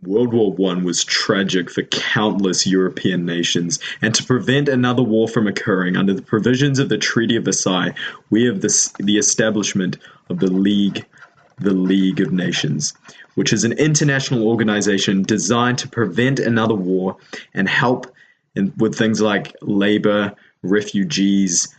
World War One was tragic for countless European nations, and to prevent another war from occurring, under the provisions of the Treaty of Versailles, we have the establishment of the League of Nations, which is an international organization designed to prevent another war and help with things like labor, refugees,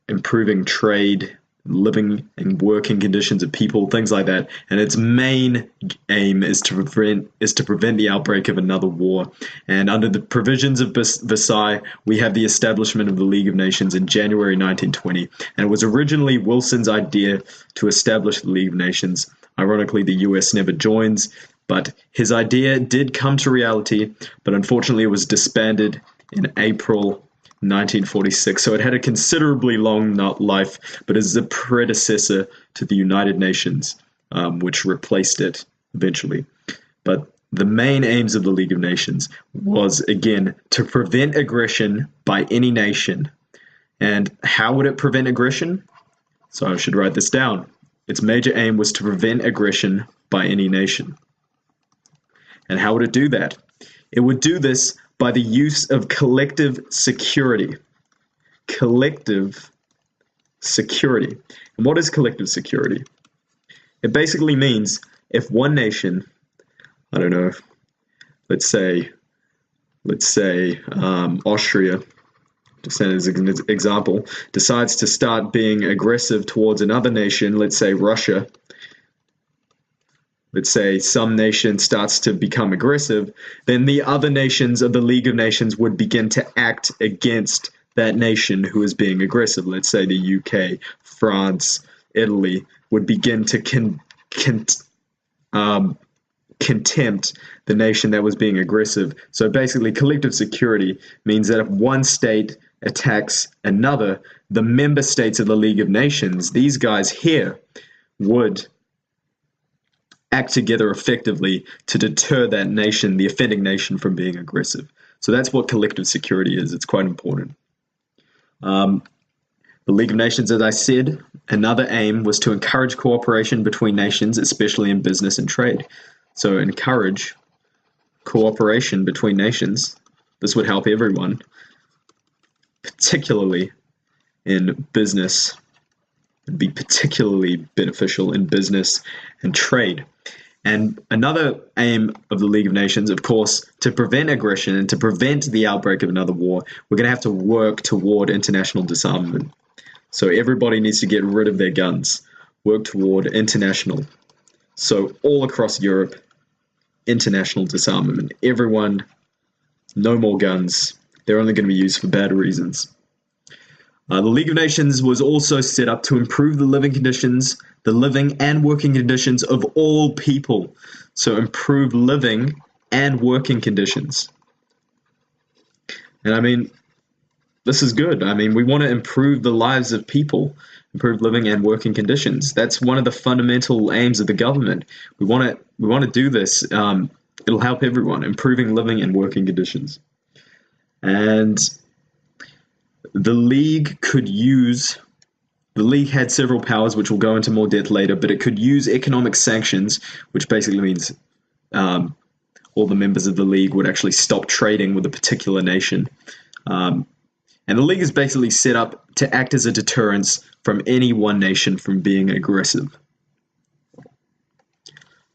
improving trade, living and working conditions of people, things like that. And its main aim is to prevent the outbreak of another war. And under the provisions of Versailles, we have the establishment of the League of Nations in January 1920. And it was originally Wilson's idea to establish the League of Nations. Ironically, the US never joins, but his idea did come to reality, but unfortunately it was disbanded in April 1946, so it had a considerably long life, but is the predecessor to the United Nations, which replaced it eventually. But the main aims of the League of Nations was, again, to prevent aggression by any nation. And how would it prevent aggression? So I should write this down. Its major aim was to prevent aggression by any nation. And how would it do that? It would do this by the use of collective security. Collective security. And what is collective security? It basically means if one nation, I don't know, let's say Austria, just as an example, decides to start being aggressive towards another nation, let's say Russia. Let's say some nation starts to become aggressive, then the other nations of the League of Nations would begin to act against that nation who is being aggressive. Let's say the UK, France, Italy would begin to contempt the nation that was being aggressive. So basically, collective security means that if one state attacks another, the member states of the League of Nations, these guys here, would act together effectively to deter that nation, the offending nation, from being aggressive. So that's what collective security is. It's quite important. The League of Nations, as I said, another aim was to encourage cooperation between nations, especially in business and trade. So encourage cooperation between nations. This would help everyone, particularly in business. It'd be particularly beneficial in business and trade. And another aim of the League of Nations, of course, to prevent aggression and to prevent the outbreak of another war, we're going to have to work toward international disarmament. So everybody needs to get rid of their guns, work toward international. So all across Europe, international disarmament. Everyone, no more guns. They're only going to be used for bad reasons. The League of Nations was also set up to improve the living and working conditions of all people. So improve living and working conditions. And I mean, this is good. I mean, we want to improve the lives of people, improve living and working conditions. That's one of the fundamental aims of the government. We want to do this. It'll help everyone, improving living and working conditions. And the League had several powers, which we'll go into more depth later, but it could use economic sanctions, which basically means all the members of the League would actually stop trading with a particular nation. And the League is basically set up to act as a deterrence from any one nation from being aggressive.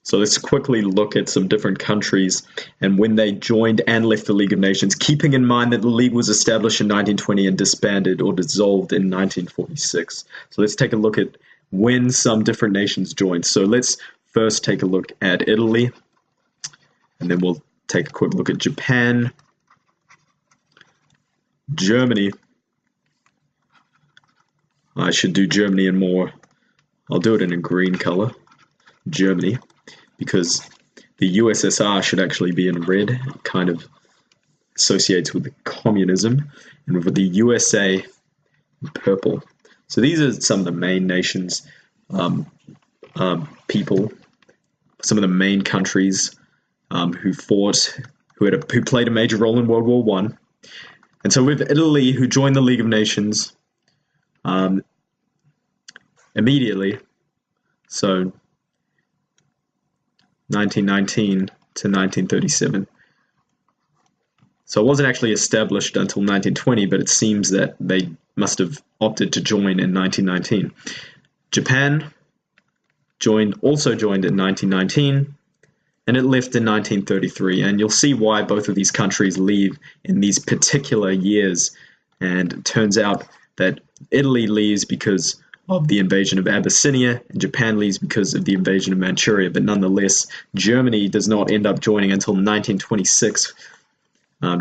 So let's quickly look at some different countries and when they joined and left the League of Nations, keeping in mind that the League was established in 1920 and disbanded or dissolved in 1946. So let's take a look at when some different nations joined. So let's first take a look at Italy, and then we'll take a quick look at Japan, Germany. I should do Germany in more. I'll do it in a green color. Germany. Because the USSR should actually be in red. It kind of associates with the communism. And with the USA in purple. So these are some of the main nations, people, some of the main countries who fought, who played a major role in World War One. And so with Italy, who joined the League of Nations immediately, so 1919 to 1937. So it wasn't actually established until 1920, but it seems that they must have opted to join in 1919. Japan also joined in 1919, and it left in 1933. And you'll see why both of these countries leave in these particular years. And it turns out that Italy leaves because of the invasion of Abyssinia, and Japan leaves because of the invasion of Manchuria. But nonetheless, Germany does not end up joining until 1926,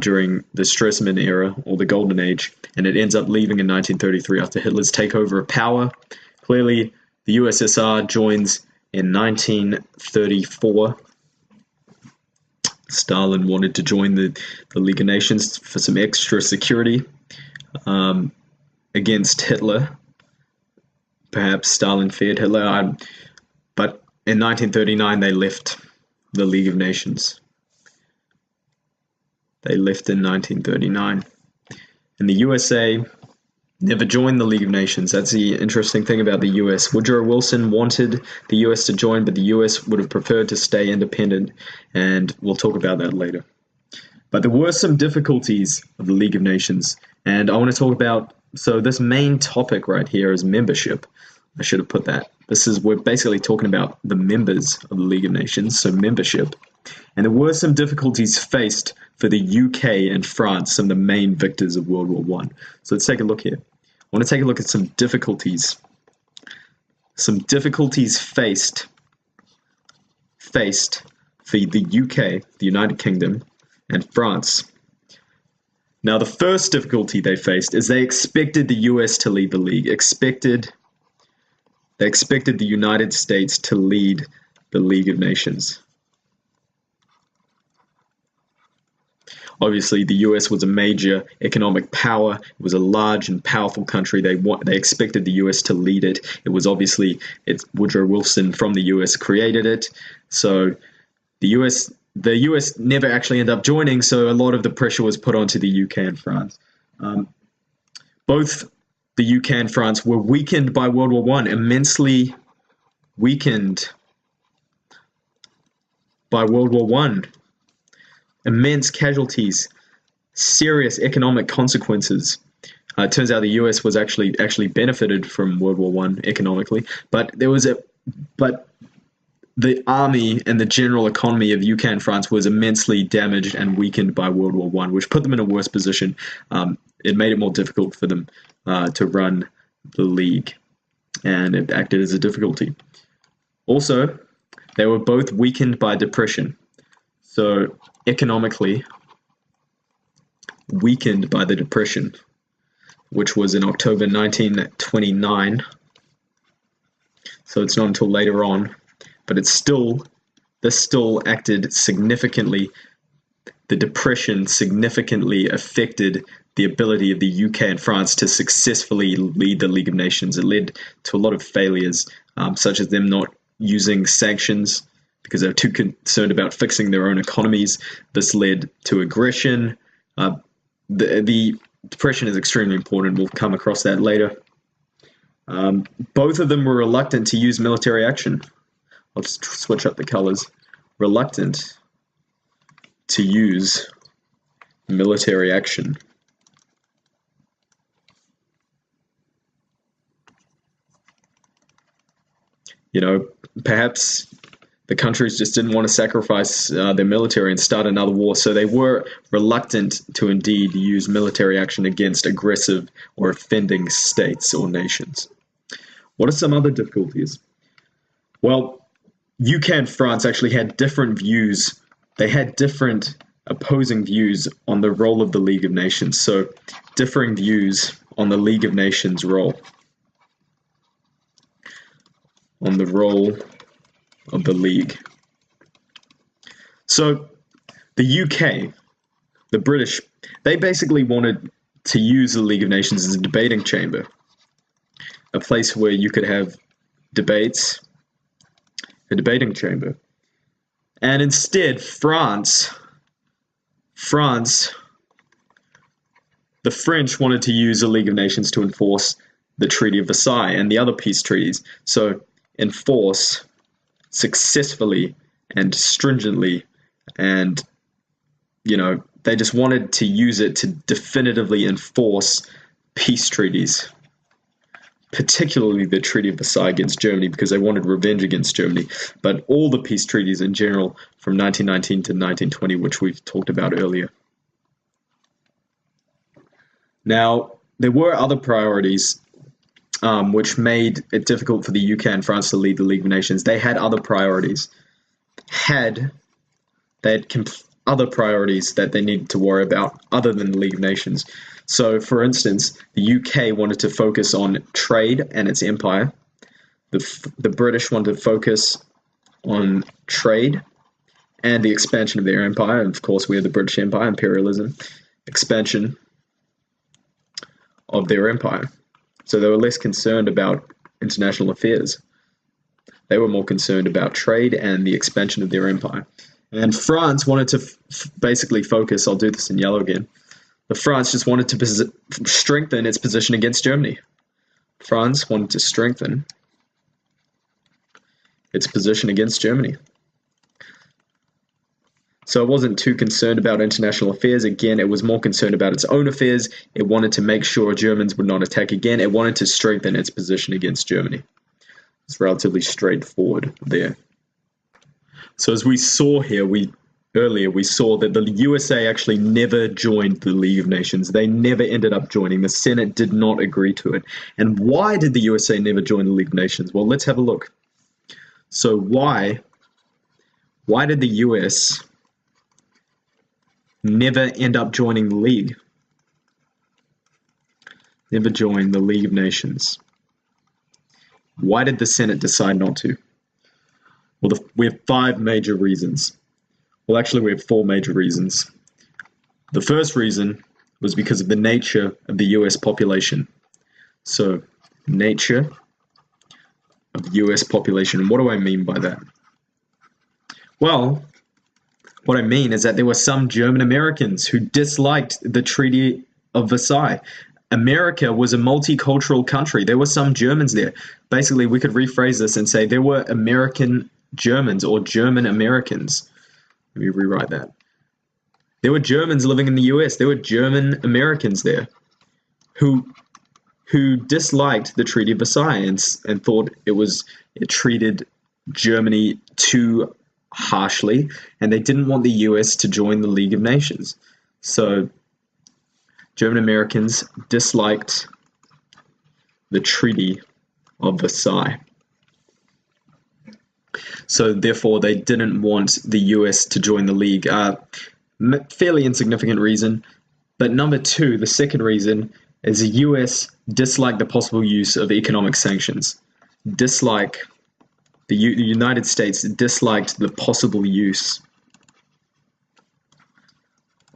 during the Stresemann era, or the Golden Age, and it ends up leaving in 1933 after Hitler's takeover of power. Clearly, the USSR joins in 1934. Stalin wanted to join the League of Nations for some extra security against Hitler. Perhaps Stalin feared Hitler, but in 1939 they left the League of Nations. They left in 1939. And the USA never joined the League of Nations. That's the interesting thing about the US. Woodrow Wilson wanted the US to join, but the US would have preferred to stay independent, and we'll talk about that later. But there were some difficulties of the League of Nations, and I want to talk about, so this main topic right here is membership. I should have put that. We're basically talking about the members of the League of Nations, so membership. And there were some difficulties faced for the UK and France, some of the main victors of World War I. So let's take a look here. I want to take a look at some difficulties. Some difficulties faced for the UK, the United Kingdom, and France. Now, the first difficulty they faced is they expected the US to lead the League. They expected the United States to lead the League of Nations. Obviously, the US was a major economic power. It was a large and powerful country. They expected the US to lead it. It was obviously, Woodrow Wilson from the US created it. So the US never actually ended up joining, so a lot of the pressure was put onto the UK and France. Both the UK and France were weakened by World War I, immensely weakened by World War I. Immense casualties, serious economic consequences. It turns out the US was actually benefited from World War I economically, but the army and the general economy of UK and France was immensely damaged and weakened by World War I, which put them in a worse position. It made it more difficult for them to run the League, and it acted as a difficulty. Also, they were both weakened by depression. So economically weakened by the Depression, which was in October 1929. So it's not until later on, but this still acted significantly. The Depression significantly affected the ability of the UK and France to successfully lead the League of Nations. It led to a lot of failures, such as them not using sanctions because they're too concerned about fixing their own economies. This led to aggression. The Depression is extremely important. We'll come across that later. Both of them were reluctant to use military action. I'll just switch up the colors. Reluctant to use military action. Perhaps the countries just didn't want to sacrifice their military and start another war, so they were reluctant to indeed use military action against aggressive or offending states or nations. What are some other difficulties? Well, UK and France actually had different views. They had different opposing views on the role of the League of Nations, so differing views on the League of Nations role. On the role of the League. So the UK, the British, they basically wanted to use the League of Nations as a debating chamber, a place where you could have debates, a debating chamber. And instead, France, the French wanted to use the League of Nations to enforce the Treaty of Versailles and the other peace treaties. So enforce successfully and stringently and they just wanted to use it to definitively enforce peace treaties, particularly the Treaty of Versailles against Germany, because they wanted revenge against Germany, but all the peace treaties in general from 1919 to 1920, which we've talked about earlier. Now, there were other priorities which made it difficult for the UK and France to lead the League of Nations. They had other priorities. They had other priorities that they needed to worry about other than the League of Nations. So, for instance, the UK wanted to focus on trade and its empire. The British wanted to focus on trade and the expansion of their empire. And of course, we had the British Empire, imperialism, expansion of their empire. So they were less concerned about international affairs. They were more concerned about trade and the expansion of their empire. And France wanted to basically focus, I'll do this in yellow again, but France just wanted to strengthen its position against Germany. France wanted to strengthen its position against Germany. So it wasn't too concerned about international affairs. Again, it was more concerned about its own affairs. It wanted to make sure Germans would not attack again. It wanted to strengthen its position against Germany. It's relatively straightforward there. So as we saw here, earlier we saw that the USA actually never joined the League of Nations. They never ended up joining. The Senate did not agree to it. And why did the USA never join the League of Nations? Well, let's have a look. So why did the US never end up joining the League? Never joined the League of Nations. Why did the Senate decide not to? Well, we have 5 major reasons. Well, actually, we have 4 major reasons. The first reason was because of the nature of the US population. So, nature of the US population. And what do I mean by that? Well, what I mean is that there were some German Americans who disliked the Treaty of Versailles. America was a multicultural country. There were some Germans there. Basically, we could rephrase this and say there were American Germans or German Americans. Let me rewrite that. There were Germans living in the US. There were German Americans there who disliked the Treaty of Versailles and thought it treated Germany too harshly, and they didn't want the US to join the League of Nations. So German Americans disliked the Treaty of Versailles. So therefore, they didn't want the US to join the League. Fairly insignificant reason. But number 2, the second reason, is the US disliked the possible use of economic sanctions. The United States disliked the possible use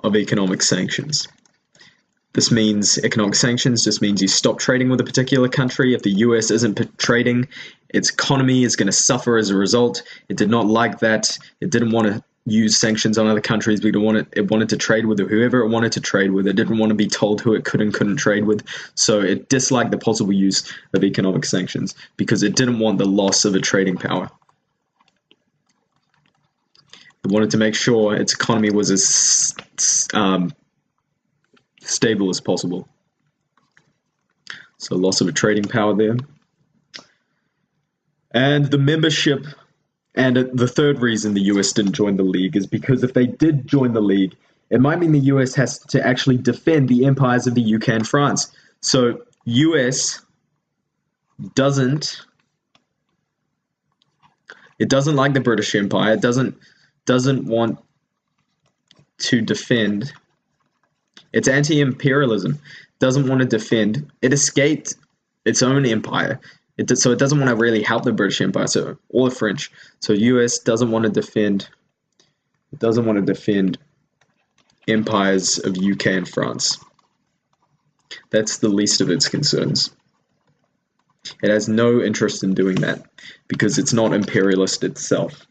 of economic sanctions. This means economic sanctions just means you stop trading with a particular country. If the US isn't trading, its economy is going to suffer as a result. It did not like that. It didn't want to use sanctions on other countries. It wanted to trade with whoever it wanted to trade with. It didn't want to be told who it could and couldn't trade with. So it disliked the possible use of economic sanctions because it didn't want the loss of a trading power. It wanted to make sure its economy was as stable as possible. So loss of a trading power there. And the membership, and the third reason the US didn't join the League is because if they did join the League, it might mean the US has to actually defend the empires of the UK and France. So US doesn't like the British Empire. It doesn't want to defend. It's anti-imperialism. Doesn't want to defend. It escaped its own empire. So it doesn't want to really help the British Empire, or the French. So US doesn't want to defend. It doesn't want to defend empires of UK and France. That's the least of its concerns. It has no interest in doing that because it's not imperialist itself.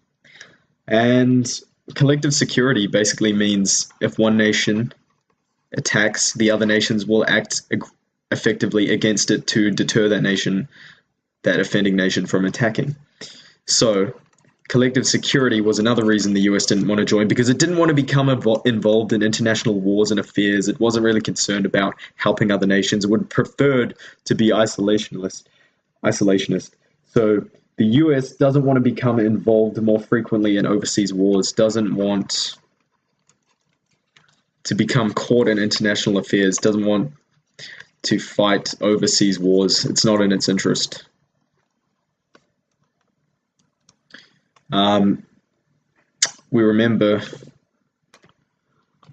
And collective security basically means if one nation attacks, the other nations will act effectively against it to deter that offending nation from attacking. So Collective security was another reason the US didn't want to join, because it didn't want to become involved in international wars and affairs. It wasn't really concerned about helping other nations. It would preferred to be isolationist. So the US doesn't want to become involved more frequently in overseas wars, doesn't want to become caught in international affairs, doesn't want to fight overseas wars. It's not in its interest. We remember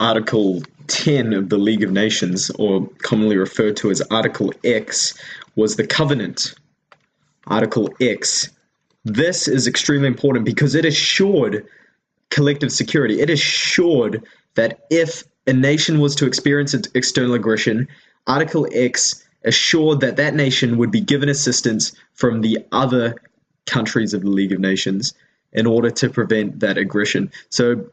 Article 10 of the League of Nations, or commonly referred to as Article X, was the covenant. Article X. This is extremely important because it assured collective security. It assured that if a nation was to experience external aggression, Article X assured that that nation would be given assistance from the other countries of the League of Nations in order to prevent that aggression. So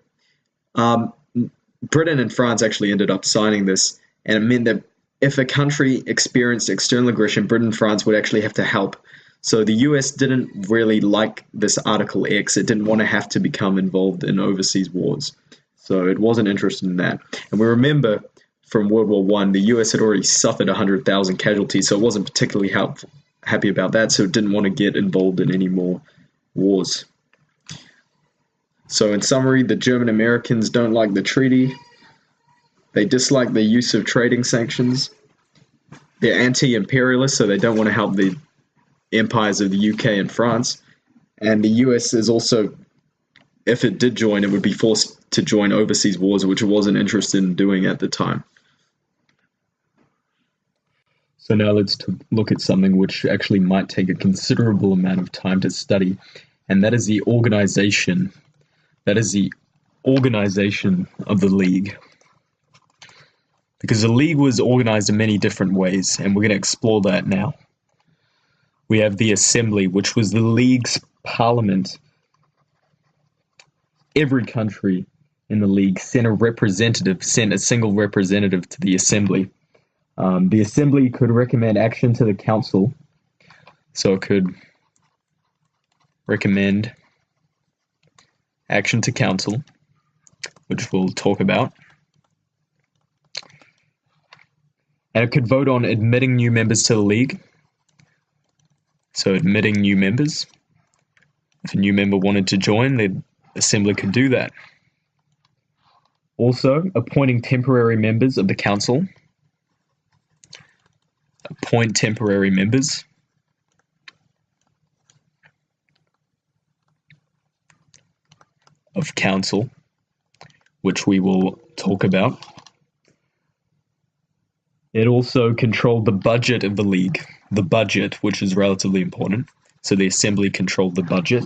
Britain and France actually ended up signing this, and it meant that if a country experienced external aggression, Britain and France would actually have to help. So the US didn't really like this Article X. It didn't want to have to become involved in overseas wars. So it wasn't interested in that. And we remember from World War I, the US had already suffered 100,000 casualties, so it wasn't particularly happy about that, so it didn't want to get involved in any more wars. So in summary, the German Americans don't like the treaty. They dislike the use of trading sanctions. They're anti-imperialist, so they don't want to help the empires of the UK and France. And the US is also, if it did join, it would be forced to join overseas wars, which it wasn't interested in doing at the time. So now let's look at something which actually might take a considerable amount of time to study, and that is the organization. That is the organization of the League. Because the League was organized in many different ways, and we're going to explore that now. We have the Assembly, which was the League's parliament. Every country in the League sent a single representative to the Assembly. The Assembly could recommend action to the Council, so it could recommend action to Council, which we'll talk about. And it could vote on admitting new members to the League. So admitting new members. If a new member wanted to join, the Assembly could do that. Also, appointing temporary members of the Council. Appoint temporary members. Of Council, which we will talk about. It also controlled the budget of the League. The budget, which is relatively important. So the Assembly controlled the budget.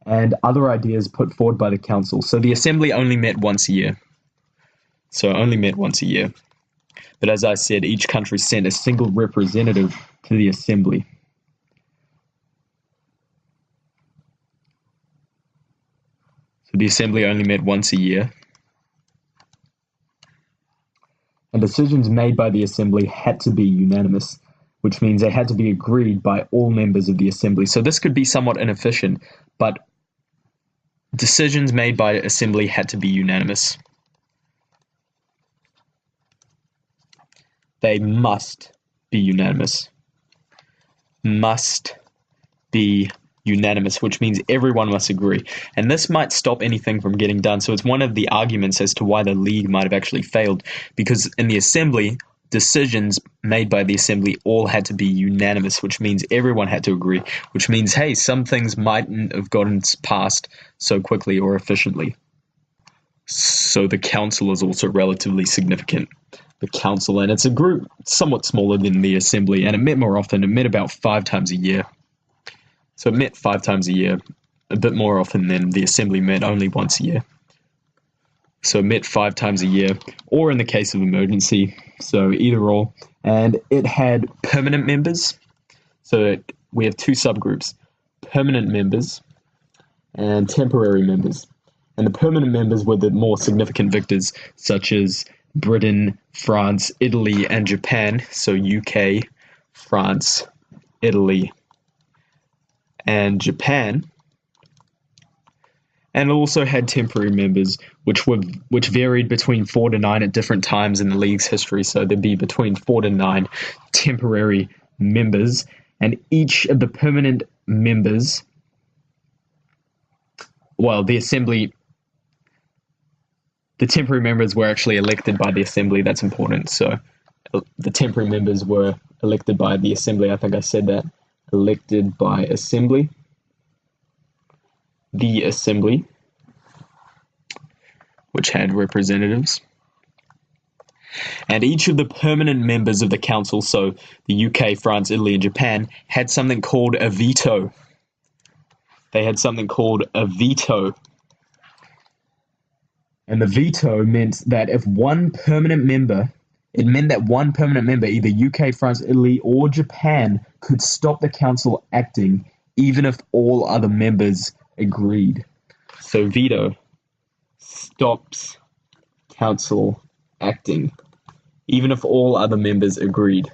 And other ideas put forward by the Council. So the Assembly only met once a year. But as I said, each country sent a single representative to the Assembly. So the Assembly only met once a year. And decisions made by the Assembly had to be unanimous, which means they had to be agreed by all members of the Assembly. So this could be somewhat inefficient, but decisions made by the Assembly had to be unanimous. They must be unanimous. Must be unanimous, which means everyone must agree. And this might stop anything from getting done. So it's one of the arguments as to why the League might have actually failed, because in the Assembly, decisions made by the Assembly all had to be unanimous, which means everyone had to agree, which means, hey, some things mightn't have gotten passed so quickly or efficiently. So the Council is also relatively significant. The Council, and it's a group somewhat smaller than the Assembly, and it met more often. It met about 5 times a year. So it met 5 times a year, a bit more often than the Assembly met only once a year. So it met 5 times a year, or in the case of emergency, so either or. And it had permanent members. So we have 2 subgroups, permanent members and temporary members. And the permanent members were the more significant victors, such as Britain, France, Italy, and Japan. So UK, France, Italy, and Japan. And it also had temporary members, which varied between 4 to 9 at different times in the league's history. So there'd be between 4 to 9 temporary members, and each of the permanent members, well, the temporary members were actually elected by the assembly. That's important. So the temporary members were elected by the assembly. I think I said that. Elected by assembly. The assembly, which had representatives. And each of the permanent members of the council, so the UK, France, Italy, and Japan, had something called a veto. They had something called a veto. And the veto meant that if one permanent member, either UK, France, Italy, or Japan, could stop the council acting, even if all other members agreed. So veto stops council acting, even if all other members agreed.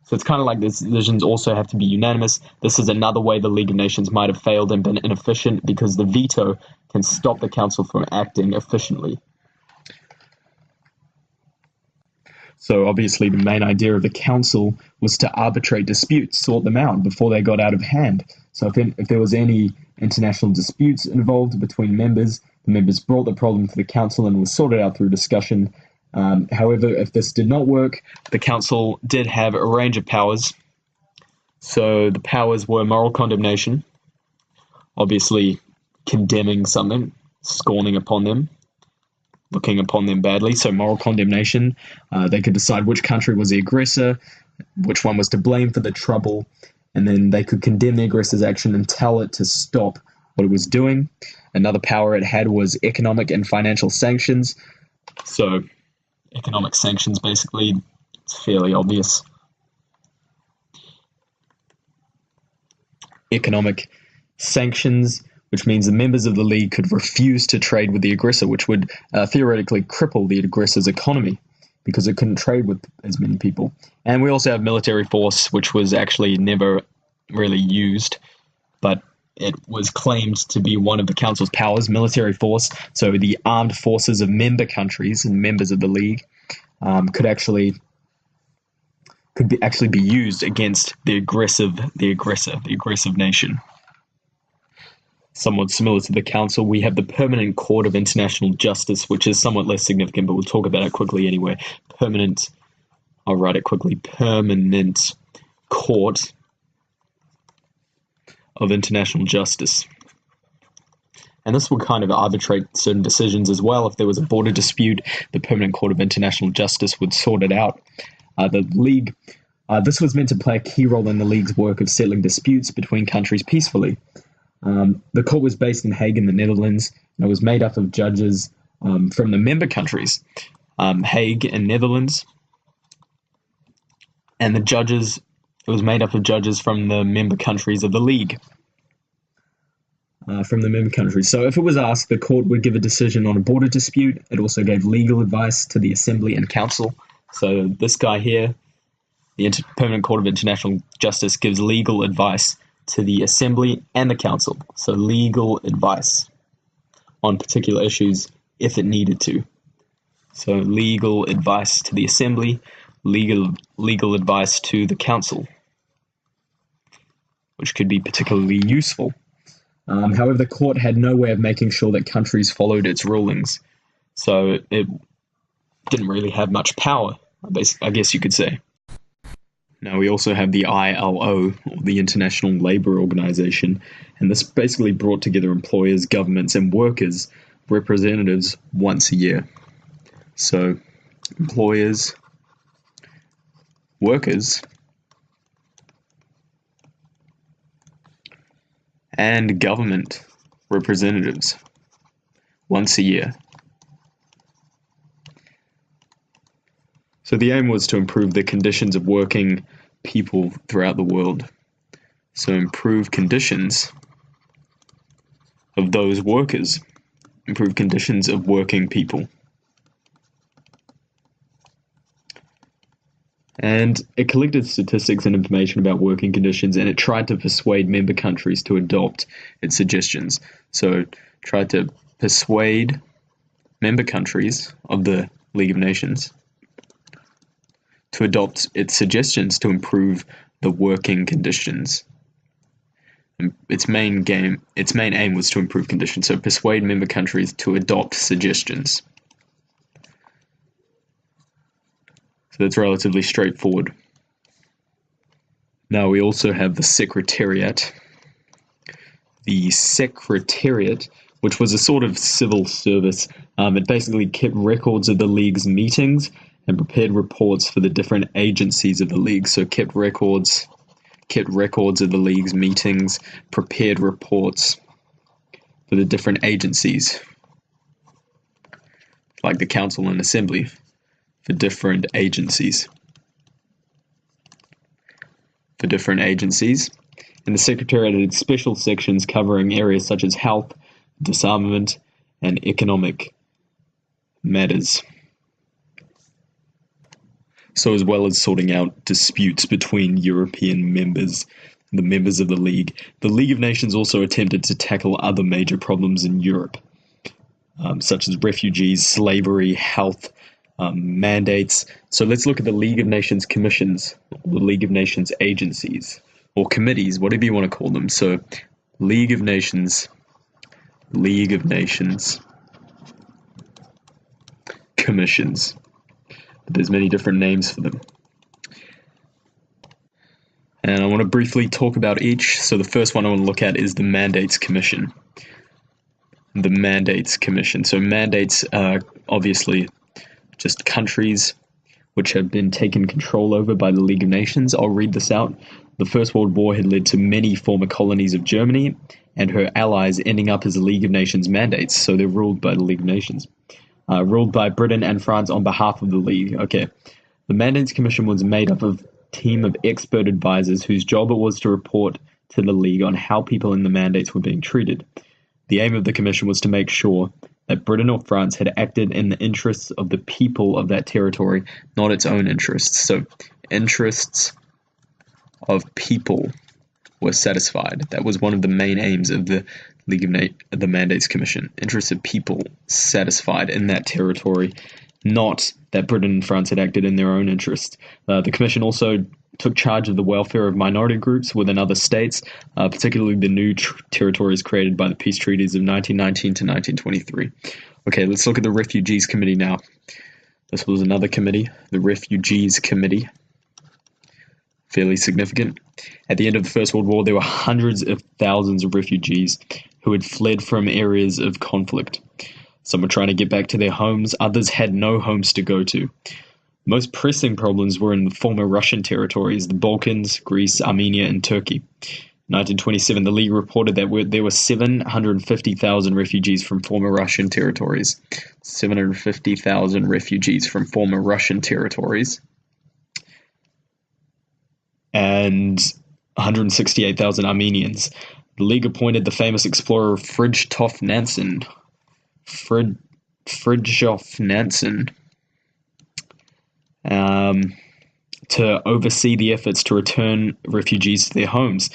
So it's kind of like the decisions also have to be unanimous. This is another way the League of Nations might have failed and been inefficient, because the veto can stop the council from acting efficiently. So obviously the main idea of the council was to arbitrate disputes, sort them out before they got out of hand. So if there was any international disputes involved between members, the members brought the problem to the council and was sorted out through discussion. However, if this did not work, the council did have a range of powers. So the powers were moral condemnation, obviously condemning something, scorning upon them, looking upon them badly. So moral condemnation, they could decide which country was the aggressor, which one was to blame for the trouble, and then they could condemn the aggressor's action and tell it to stop what it was doing. Another power it had was economic and financial sanctions. So economic sanctions, basically, it's fairly obvious. Economic sanctions, which means the members of the League could refuse to trade with the aggressor, which would theoretically cripple the aggressor's economy, because it couldn't trade with as many people. And we also have military force, which was actually never really used, but it was claimed to be one of the council's powers. Military force, so the armed forces of member countries and members of the League, could actually be used against the aggressive nation. Somewhat similar to the council, we have the Permanent Court of International Justice, which is somewhat less significant, but we'll talk about it quickly anyway. I'll write it quickly. Permanent Court of International Justice. And this will kind of arbitrate certain decisions as well. If there was a border dispute, the Permanent Court of International Justice would sort it out. The League, this was meant to play a key role in the League's work of settling disputes between countries peacefully. The court was based in Hague in the Netherlands, and it was made up of judges from the member countries, Hague and Netherlands, and it was made up of judges from the member countries of the League. So if it was asked, the court would give a decision on a border dispute. It also gave legal advice to the Assembly and Council. So this guy here, the Permanent Court of International Justice, gives legal advice to the Assembly and the Council. So legal advice on particular issues if it needed to. So legal advice to the Assembly, legal advice to the Council, which could be particularly useful. However, the court had no way of making sure that countries followed its rulings. So it didn't really have much power, I guess you could say. Now, we also have the ILO, or the International Labour Organization, and this basically brought together employers, governments, and workers' representatives once a year. So, employers, workers, and government representatives once a year. So the aim was to improve the conditions of working people throughout the world. So improve conditions of those workers, improve conditions of working people. And it collected statistics and information about working conditions, and it tried to persuade member countries to adopt its suggestions. So, tried to persuade member countries of the League of Nations to adopt its suggestions to improve the working conditions. And its main aim was to improve conditions, so persuade member countries to adopt suggestions. So that's relatively straightforward. Now we also have the Secretariat. The Secretariat, which was a sort of civil service, it basically kept records of the League's meetings and prepared reports for the different agencies of the League. So kept records of the League's meetings, prepared reports for the different agencies, like the Council and Assembly, for different agencies. And the Secretariat had special sections covering areas such as health, disarmament, and economic matters. So as well as sorting out disputes between European members, the members of the League of Nations also attempted to tackle other major problems in Europe, such as refugees, slavery, health, mandates. So let's look at the League of Nations commissions, the League of Nations agencies, or committees, whatever you want to call them. So League of Nations commissions. But there's many different names for them. And I want to briefly talk about each. So the first one I want to look at is the Mandates Commission. The Mandates Commission. So mandates are obviously just countries which have been taken control over by the League of Nations. I'll read this out. The First World War had led to many former colonies of Germany and her allies ending up as the League of Nations mandates. So they're ruled by the League of Nations. Ruled by Britain and France on behalf of the League. Okay. The Mandates Commission was made up of a team of expert advisors whose job it was to report to the League on how people in the mandates were being treated. The aim of the commission was to make sure that Britain or France had acted in the interests of the people of that territory, not its own interests. So, interests of people were satisfied. That was one of the main aims of the the Mandates Commission. Interests of people satisfied in that territory, not that Britain and France had acted in their own interest. The Commission also took charge of the welfare of minority groups within other states, particularly the new territories created by the peace treaties of 1919 to 1923. Okay, let's look at the Refugees Committee now. This was another committee, the Refugees Committee. Fairly significant. At the end of the First World War, there were hundreds of thousands of refugees who had fled from areas of conflict. Some were trying to get back to their homes, others had no homes to go to. Most pressing problems were in the former Russian territories, the Balkans, Greece, Armenia, and Turkey. In 1927, the League reported that there were 750,000 refugees from former Russian territories. 750,000 refugees from former Russian territories. And 168,000 Armenians. The League appointed the famous explorer Fridtjof Nansen. Fridtjof Nansen to oversee the efforts to return refugees to their homes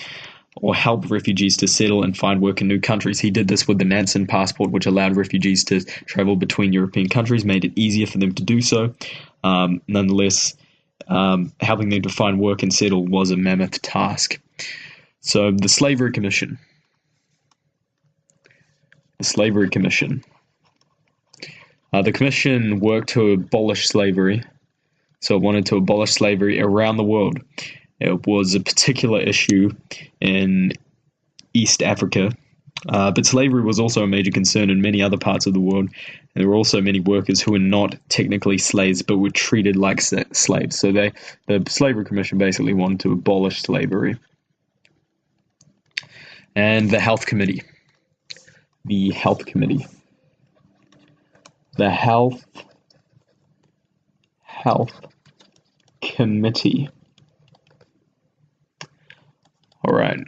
or help refugees to settle and find work in new countries. He did this with the Nansen passport, which allowed refugees to travel between European countries, made it easier for them to do so. Nonetheless, helping them to find work and settle was a mammoth task. So the Slavery Commission. The commission worked to abolish slavery. So it wanted to abolish slavery around the world. It was a particular issue in East Africa, but slavery was also a major concern in many other parts of the world. And there were also many workers who were not technically slaves, but were treated like slaves. So the Slavery Commission basically wanted to abolish slavery. And the Health Committee. The Health Committee. The Health Committee. All right.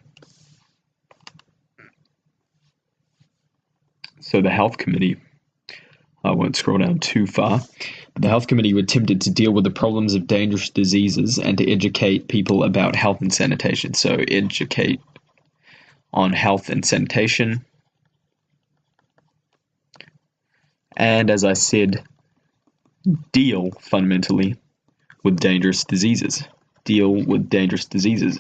So the Health Committee I won't scroll down too far. But the Health Committee were attempted to deal with the problems of dangerous diseases and to educate people about health and sanitation. So educate on health and sanitation. And as I said, deal fundamentally with dangerous diseases. Deal with dangerous diseases.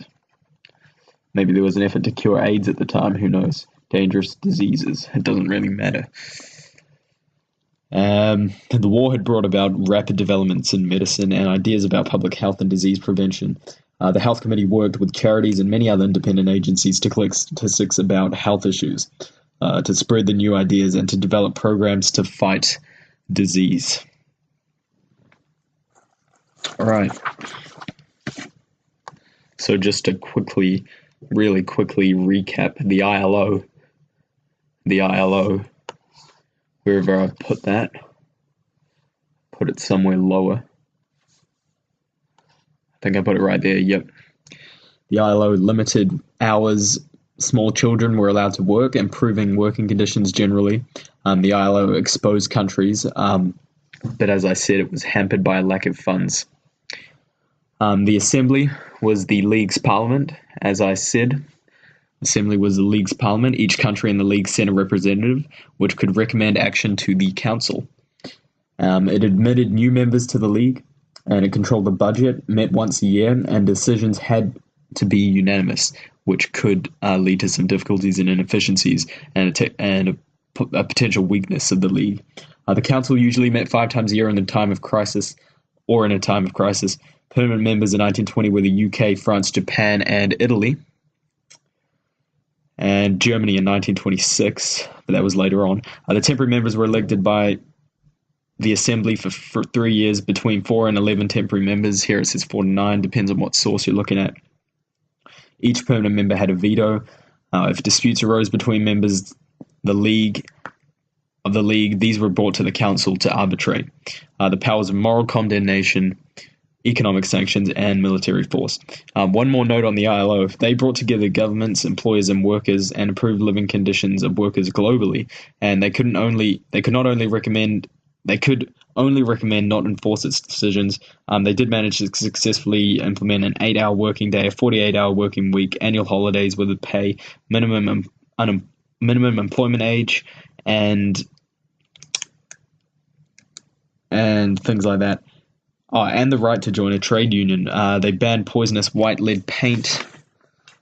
Maybe there was an effort to cure AIDS at the time, who knows? Dangerous diseases. It doesn't really matter. The war had brought about rapid developments in medicine and ideas about public health and disease prevention. The Health Committee worked with charities and many other independent agencies to collect statistics about health issues, to spread the new ideas, and to develop programs to fight disease. All right. So just to really quickly recap the ILO. The ILO, wherever I put that, put it somewhere lower. I think I put it right there, yep. The ILO limited hours small children were allowed to work, improving working conditions generally. The ILO exposed countries, but as I said, it was hampered by a lack of funds. The Assembly was the League's parliament, as I said. Assembly was the League's parliament. Each country in the League sent a representative, which could recommend action to the Council. It admitted new members to the League, and it controlled the budget, met once a year, and decisions had to be unanimous, which could lead to some difficulties and inefficiencies and a potential weakness of the League. The Council usually met 5 times a year in a time of crisis. Permanent members in 1920 were the UK, France, Japan, and Italy. And Germany in 1926, but that was later on. The temporary members were elected by the Assembly for 3 years, between 4 and 11 temporary members. Here it says 4 to 9, depends on what source you're looking at. Each permanent member had a veto. If disputes arose between members of the League, these were brought to the Council to arbitrate. The powers of moral condemnation, economic sanctions, and military force. One more note on the ILO. They brought together governments, employers, and workers and improved living conditions of workers globally, and they could only recommend, not enforce its decisions. They did manage to successfully implement an 8-hour working day, a 48-hour working week, annual holidays with pay, minimum employment age, and things like that. And the right to join a trade union. They banned poisonous white lead paint.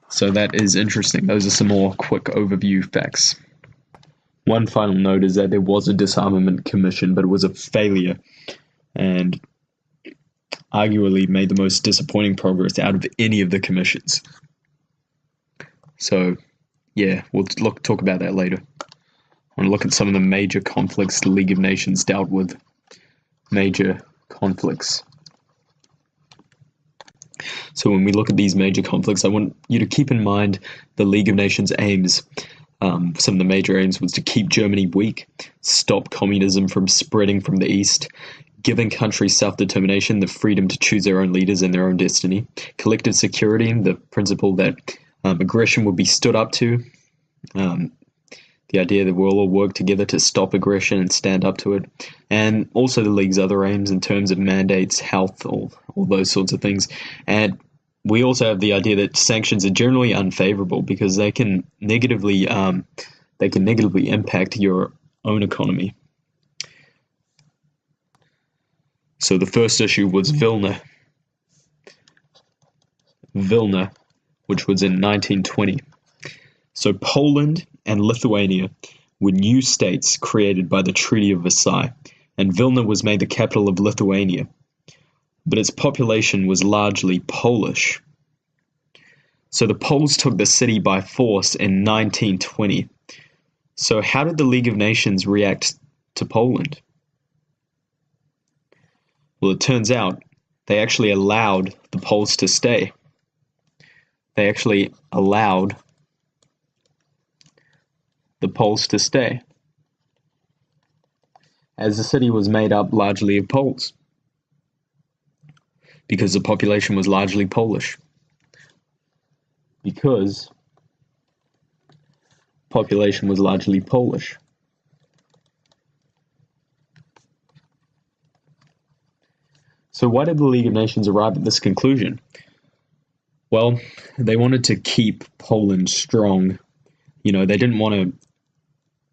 So that is interesting. Those are some more quick overview facts. One final note is that there was a disarmament commission, but it was a failure and arguably made the most disappointing progress out of any of the commissions. So, yeah, we'll talk about that later. I want to look at some of the major conflicts the League of Nations dealt with. Major conflicts. So when we look at these major conflicts, I want you to keep in mind the League of Nations aims. Some of the major aims was to keep Germany weak, stop communism from spreading from the east, giving countries self-determination, the freedom to choose their own leaders and their own destiny, collective security, the principle that aggression would be stood up to, the idea that we'll all work together to stop aggression and stand up to it, and also the League's other aims in terms of mandates, health, all those sorts of things. And we also have the idea that sanctions are generally unfavorable because they can negatively impact your own economy. So the first issue was Vilna, which was in 1920. So Poland and Lithuania were new states created by the Treaty of Versailles, and Vilna was made the capital of Lithuania. But its population was largely Polish. So the Poles took the city by force in 1920. So how did the League of Nations react to Poland? Well, it turns out they actually allowed the Poles to stay. They actually allowed the Poles to stay, as the city was made up largely of Poles, because the population was largely Polish. Because population was largely Polish. So why did the League of Nations arrive at this conclusion? Well, they wanted to keep Poland strong. They didn't want to,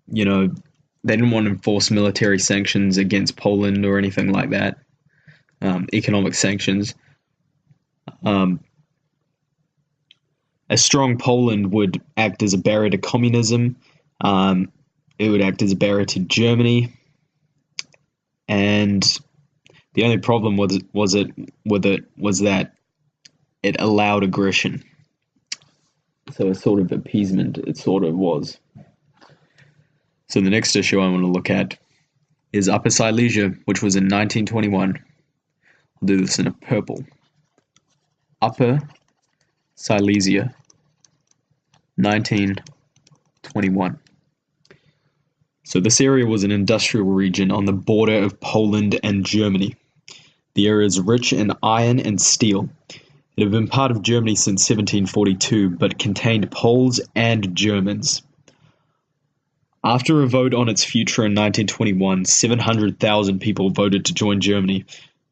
they didn't want to enforce military sanctions against Poland or anything like that. Economic sanctions. A strong Poland would act as a barrier to communism. It would act as a barrier to Germany. And the only problem was that it allowed aggression. So a sort of appeasement, it sort of was. So the next issue I want to look at is Upper Silesia, which was in 1921. I'll do this in a purple. Upper Silesia, 1921. So this area was an industrial region on the border of Poland and Germany. The area is rich in iron and steel. It had been part of Germany since 1742, but contained Poles and Germans. After a vote on its future in 1921, 700,000 people voted to join Germany,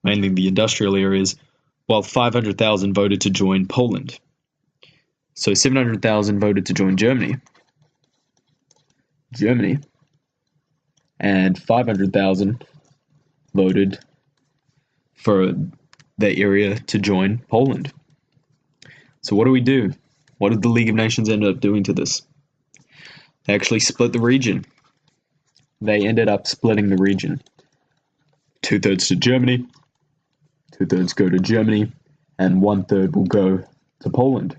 mainly the industrial areas, while 500,000 voted to join Poland. So 700,000 voted to join Germany, and 500,000 voted for the area to join Poland. So what do we do? What did the League of Nations end up doing to this? They actually split the region. They ended up splitting the region. 2/3 to Germany, 2/3 go to Germany, and 1/3 will go to Poland.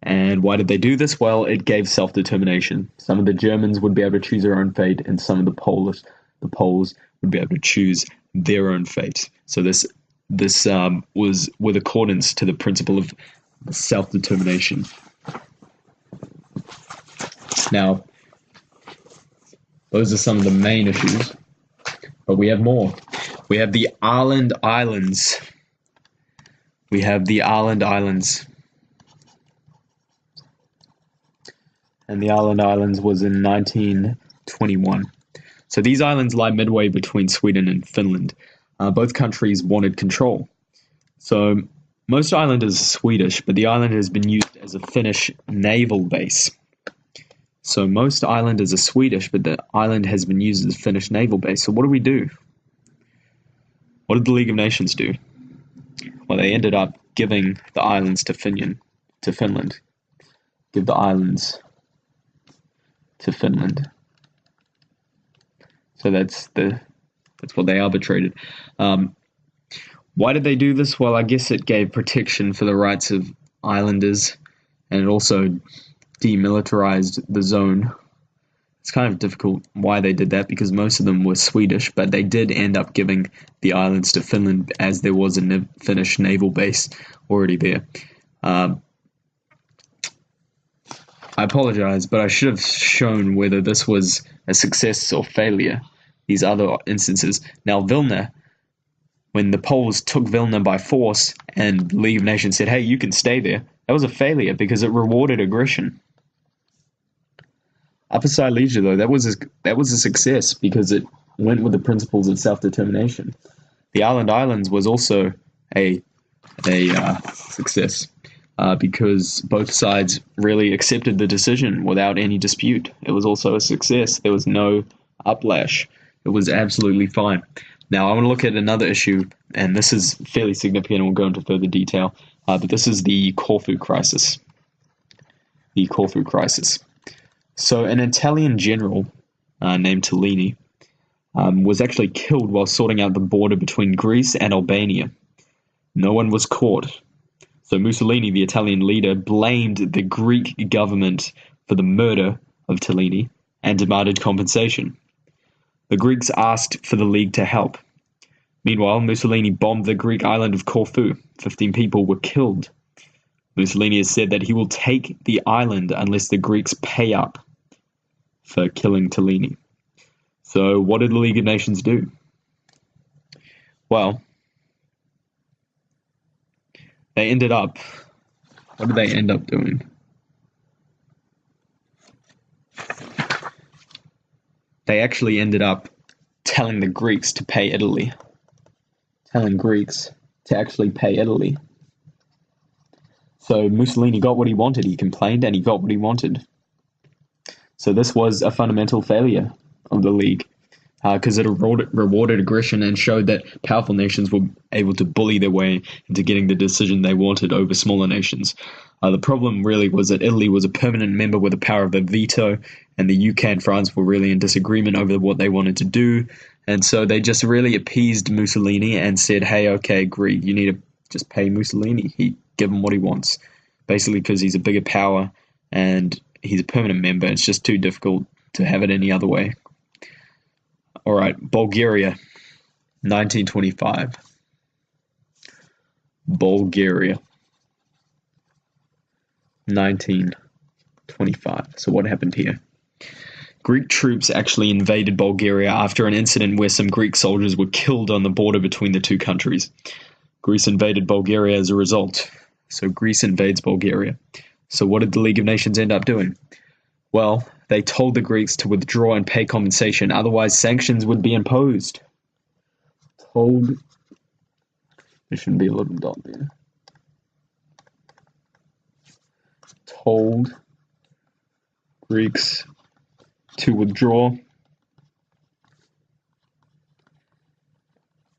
And why did they do this? Well, it gave self-determination. Some of the Germans would be able to choose their own fate, and some of the Poles would be able to choose their own fate. So this was with accordance to the principle of self-determination. Now, those are some of the main issues, but we have more. We have the Åland Islands. And the Åland Islands was in 1921. So these islands lie midway between Sweden and Finland. Both countries wanted control. So most island is Swedish, but the island has been used as a Finnish naval base. So most island is a Swedish, but the island has been used as a Finnish naval base. So what do we do? What did the League of Nations do? Well, they ended up giving the islands to Finland. Give the islands to Finland. So that's what they arbitrated. Why did they do this? Well, I guess it gave protection for the rights of islanders, and it also demilitarized the zone. It's kind of difficult why they did that, because most of them were Swedish, but they did end up giving the islands to Finland, as there was a Finnish naval base already there. I apologize, but I should have shown whether this was a success or failure, these other instances. Now, Vilna, when the Poles took Vilna by force and the League of Nations said, hey, you can stay there, that was a failure because it rewarded aggression. Upper Silesia, though, that was a success because it went with the principles of self-determination. The Åland Islands was also a success because both sides really accepted the decision without any dispute. It was also a success. There was no uplash. It was absolutely fine. Now, I want to look at another issue, and this is fairly significant, and we'll go into further detail, but this is the Corfu crisis. The Corfu crisis. So an Italian general named Tellini was actually killed while sorting out the border between Greece and Albania. No one was caught. So Mussolini, the Italian leader, blamed the Greek government for the murder of Tellini and demanded compensation. The Greeks asked for the League to help. Meanwhile, Mussolini bombed the Greek island of Corfu. 15 people were killed. Mussolini has said that he will take the island unless the Greeks pay up for killing Tellini. So what did the League of Nations do? Well, they ended up... What did they end up doing? They actually ended up telling the Greeks to pay Italy. telling Greeks to actually pay Italy. So Mussolini got what he wanted. He complained and he got what he wanted. So this was a fundamental failure of the League, because it rewarded aggression and showed that powerful nations were able to bully their way into getting the decision they wanted over smaller nations. The problem really was that Italy was a permanent member with the power of the veto, and the UK and France were really in disagreement over what they wanted to do. And so they just really appeased Mussolini and said, hey, okay, Greek, you need to just pay Mussolini. Give him what he wants, basically because he's a bigger power and he's a permanent member. It's just too difficult to have it any other way. All right, Bulgaria, 1925. Bulgaria, 1925. So what happened here? Greek troops actually invaded Bulgaria after an incident where some Greek soldiers were killed on the border between the two countries. Greece invaded Bulgaria as a result. So Greece invades Bulgaria. So what did the League of Nations end up doing? Well, they told the Greeks to withdraw and pay compensation, otherwise sanctions would be imposed. There shouldn't be a little dot there. Told Greeks to withdraw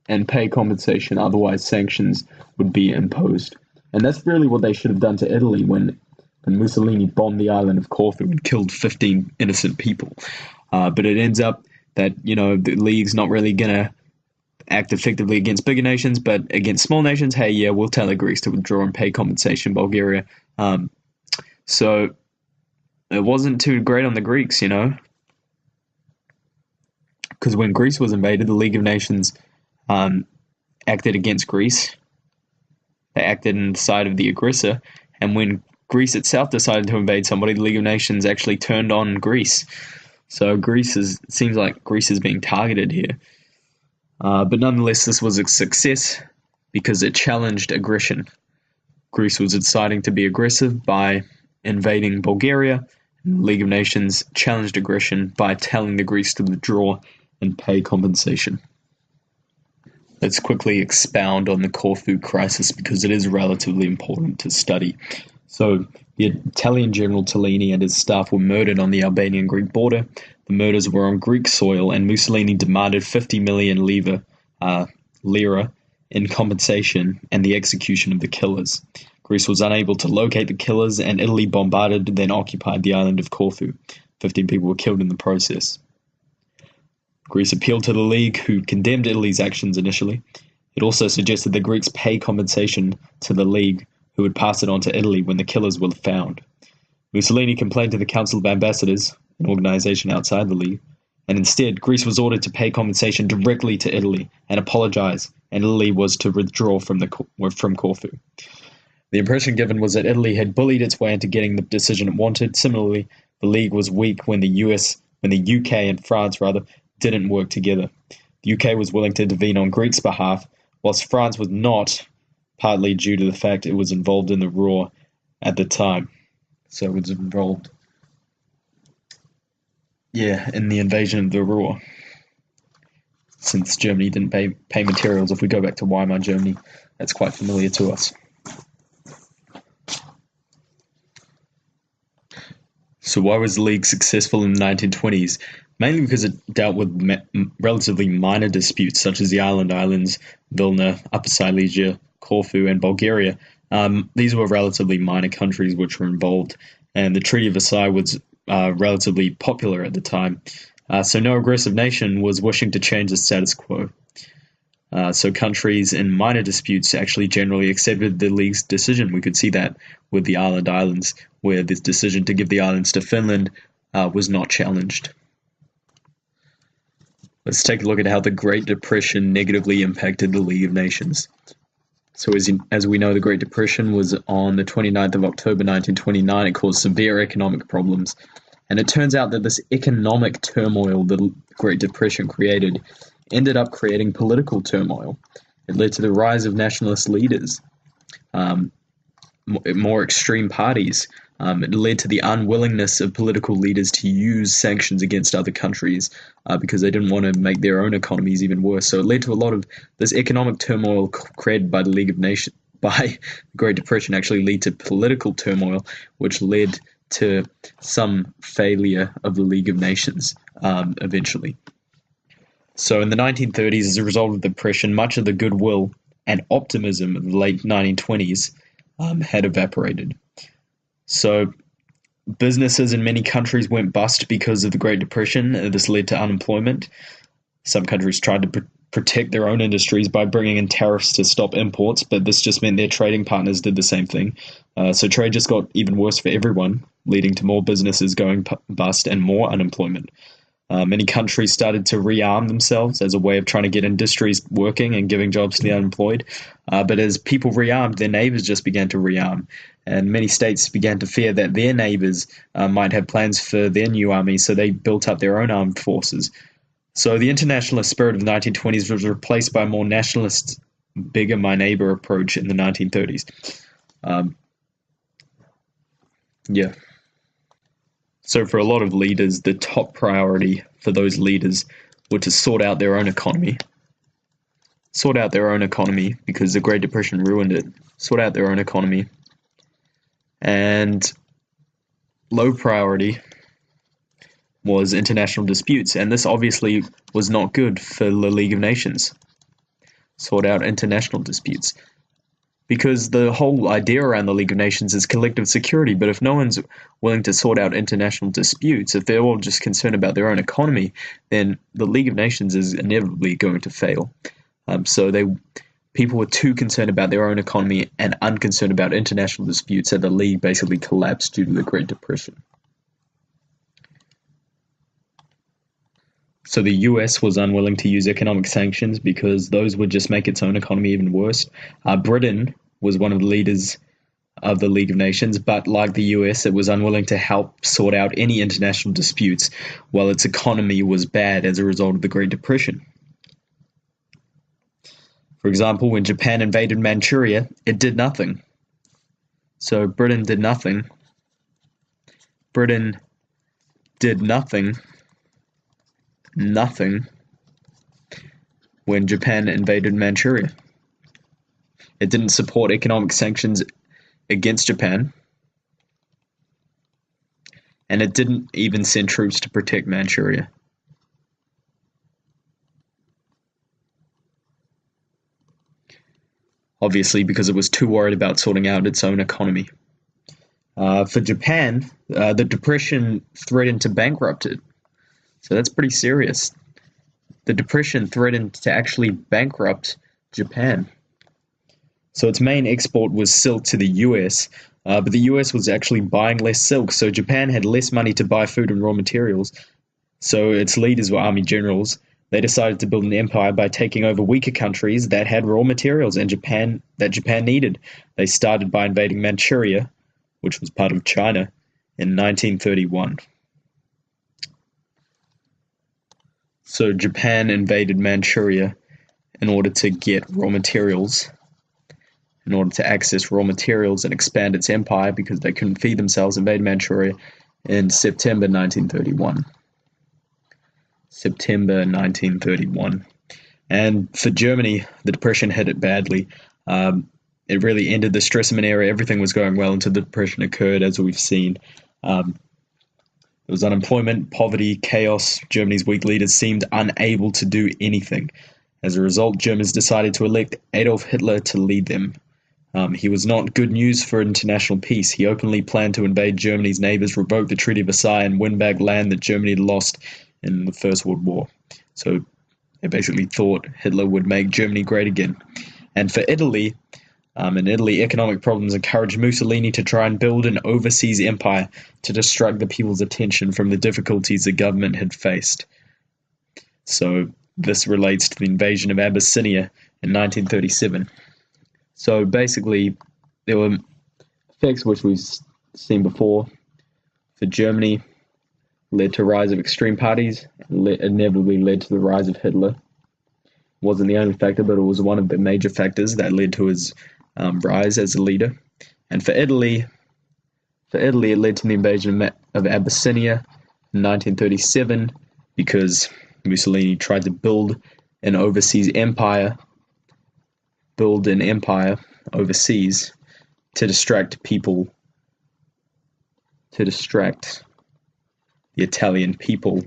and pay compensation, otherwise sanctions would be imposed. And that's really what they should have done to Italy when Mussolini bombed the island of Corfu and killed 15 innocent people. But it ends up that, the League's not really going to act effectively against bigger nations, but against small nations, hey, yeah, we'll tell the Greeks to withdraw and pay compensation, Bulgaria. So it wasn't too great on the Greeks, because when Greece was invaded, the League of Nations acted against Greece. They acted on the side of the aggressor, and when Greece itself decided to invade somebody, the League of Nations actually turned on Greece. So it seems like Greece is being targeted here. But nonetheless, this was a success because it challenged aggression. Greece was deciding to be aggressive by invading Bulgaria, and the League of Nations challenged aggression by telling the Greeks to withdraw and pay compensation. Let's quickly expound on the Corfu crisis because it is relatively important to study. So, the Italian General Tellini and his staff were murdered on the Albanian-Greek border. The murders were on Greek soil, and Mussolini demanded 50 million lira in compensation and the execution of the killers. Greece was unable to locate the killers, and Italy bombarded then occupied the island of Corfu. 15 people were killed in the process. Greece appealed to the League, who condemned Italy's actions initially. It also suggested the Greeks pay compensation to the League, who would pass it on to Italy when the killers were found. Mussolini complained to the Council of Ambassadors, an organization outside the League, and instead Greece was ordered to pay compensation directly to Italy and apologize, and Italy was to withdraw from Corfu. The impression given was that Italy had bullied its way into getting the decision it wanted. Similarly, the League was weak when the UK and France didn't work together. The UK was willing to intervene on Greece's behalf, whilst France was not, partly due to the fact it was involved in the war at the time. So it was involved, in the invasion of the Ruhr. Since Germany didn't pay materials, if we go back to Weimar Germany, that's quite familiar to us. So why was the League successful in the 1920s? Mainly because it dealt with relatively minor disputes such as the islands, Vilna, Upper Silesia, Corfu, and Bulgaria. These were relatively minor countries which were involved, and the Treaty of Versailles was relatively popular at the time. So no aggressive nation was wishing to change the status quo. So countries in minor disputes actually generally accepted the League's decision. We could see that with the islands, where this decision to give the islands to Finland was not challenged. Let's take a look at how the Great Depression negatively impacted the League of Nations. So as we know, the Great Depression was on the 29th of October 1929. It caused severe economic problems. And it turns out that this economic turmoil the Great Depression created ended up creating political turmoil. It led to the rise of nationalist leaders, more extreme parties It led to the unwillingness of political leaders to use sanctions against other countries because they didn't want to make their own economies even worse. So it led to a lot of this economic turmoil created by the League of Nations, by the Great Depression, actually lead to political turmoil, which led to some failure of the League of Nations eventually. So in the 1930s, as a result of the Depression, much of the goodwill and optimism of the late 1920s had evaporated. So businesses in many countries went bust because of the Great Depression. This led to unemployment. Some countries tried to protect their own industries by bringing in tariffs to stop imports, but this just meant their trading partners did the same thing. So trade just got even worse for everyone, leading to more businesses going bust and more unemployment. Many countries started to rearm themselves as a way of trying to get industries working and giving jobs to the unemployed. But as people rearmed, their neighbors just began to rearm. And many states began to fear that their neighbors might have plans for their new army, so they built up their own armed forces. So the internationalist spirit of the 1920s was replaced by a more nationalist, bigger my neighbor approach in the 1930s. So for a lot of leaders, the top priority for those leaders were to sort out their own economy. Sort out their own economy because the Great Depression ruined it. Sort out their own economy. And low priority was international disputes. And this obviously was not good for the League of Nations. Sort out international disputes. Because the whole idea around the League of Nations is collective security, but if no one's willing to sort out international disputes, if they're all just concerned about their own economy, then the League of Nations is inevitably going to fail. People were too concerned about their own economy and unconcerned about international disputes, so the League basically collapsed due to the Great Depression. So the US was unwilling to use economic sanctions because those would just make its own economy even worse. Britain was one of the leaders of the League of Nations, but like the US, it was unwilling to help sort out any international disputes while its economy was bad as a result of the Great Depression. For example, when Japan invaded Manchuria, it did nothing. So Britain did nothing. Britain did nothing when Japan invaded Manchuria. It didn't support economic sanctions against Japan, and it didn't even send troops to protect Manchuria. Obviously, because it was too worried about sorting out its own economy. For Japan, the Depression threatened to bankrupt it. So that's pretty serious. The Depression threatened to actually bankrupt Japan. So its main export was silk to the US, but the US was actually buying less silk, so Japan had less money to buy food and raw materials. So its leaders were army generals. They decided to build an empire by taking over weaker countries that had raw materials and Japan needed. They started by invading Manchuria, which was part of China, in 1931. So Japan invaded Manchuria in order to get raw materials, in order to access raw materials and expand its empire because they couldn't feed themselves, invaded Manchuria in September 1931. September 1931. And for Germany, the Depression hit it badly. It really ended the Stresemann era. Everything was going well until the Depression occurred, as we've seen. There was unemployment, poverty, chaos. Germany's weak leaders seemed unable to do anything. As a result, Germans decided to elect Adolf Hitler to lead them. He was not good news for international peace. He openly planned to invade Germany's neighbors, revoke the Treaty of Versailles, and win back land that Germany had lost in the First World War. So they basically thought Hitler would make Germany great again. And for Italy, economic problems encouraged Mussolini to try and build an overseas empire to distract the people's attention from the difficulties the government had faced. So this relates to the invasion of Abyssinia in 1937. So basically, there were effects which we've seen before. For Germany, led to a rise of extreme parties, and inevitably led to the rise of Hitler. Wasn't the only factor, but it was one of the major factors that led to his rise as a leader. And for Italy, For Italy, it led to the invasion of Abyssinia in 1937 because Mussolini tried to build an empire overseas to distract the Italian people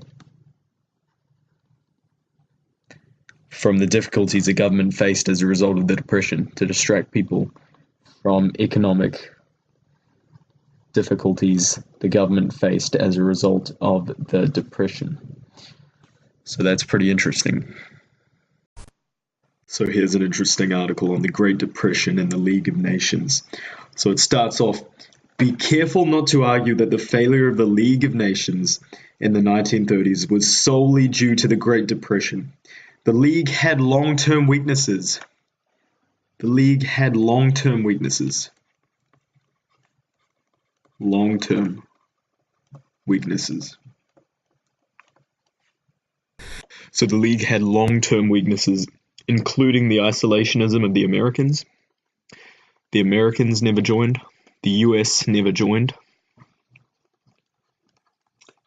from the difficulties the government faced as a result of the Depression, to distract people from economic difficulties the government faced as a result of the Depression. So that's pretty interesting. So here's an interesting article on the Great Depression and the League of Nations. So it starts off, be careful not to argue that the failure of the League of Nations in the 1930s was solely due to the Great Depression. The League had long-term weaknesses. Long-term weaknesses. So the League had long-term weaknesses, including the isolationism of the Americans. The Americans never joined. The US never joined.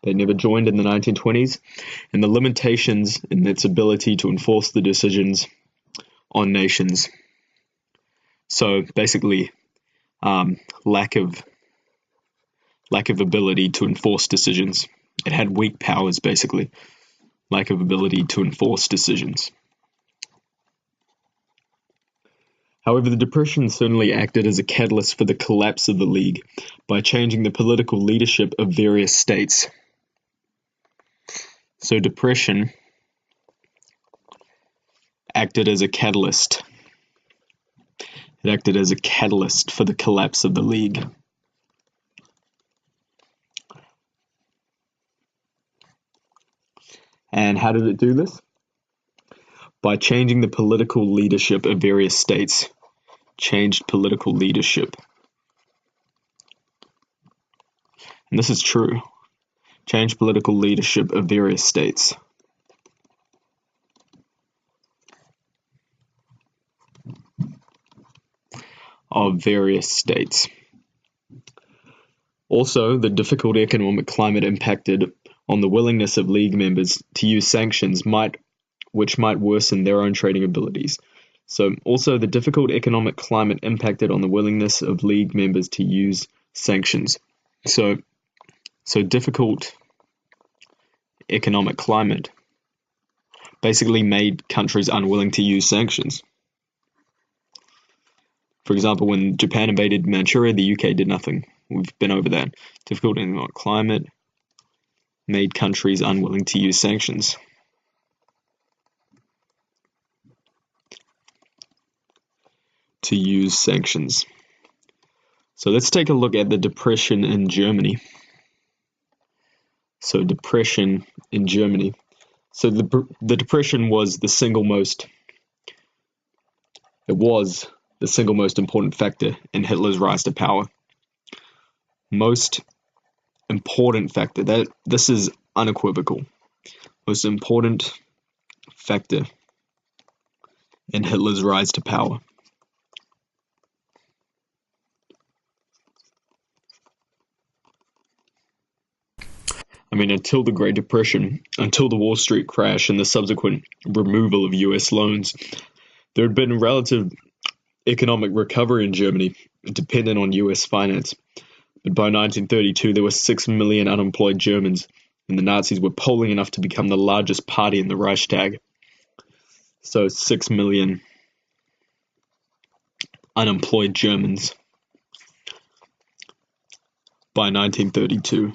They never joined in the 1920s, and the limitations in its ability to enforce the decisions on nations. So basically, lack of ability to enforce decisions. It had weak powers, basically. Lack of ability to enforce decisions. However, the Depression certainly acted as a catalyst for the collapse of the League by changing the political leadership of various states. So Depression acted as a catalyst. It acted as a catalyst for the collapse of the League. And how did it do this? By changing the political leadership of various states. Changed political leadership. And this is true. Changed political leadership of various states. Also, the difficult economic climate impacted on the willingness of League members to use sanctions, which might worsen their own trading abilities. So, also, the difficult economic climate impacted on the willingness of League members to use sanctions. So difficult economic climate basically made countries unwilling to use sanctions. For example, when Japan invaded Manchuria, the UK did nothing. We've been over that. Difficult economic climate made countries unwilling to use sanctions. So let's take a look at the Depression in Germany. So Depression in Germany. So the Depression was the single most important factor in Hitler's rise to power. Most important factor. This is unequivocal. Most important factor in Hitler's rise to power. I mean, until the Great Depression, until the Wall Street crash and the subsequent removal of US loans, there had been relative economic recovery in Germany, dependent on US finance. But by 1932, there were 6 million unemployed Germans, and the Nazis were polling enough to become the largest party in the Reichstag. So 6 million unemployed Germans by 1932.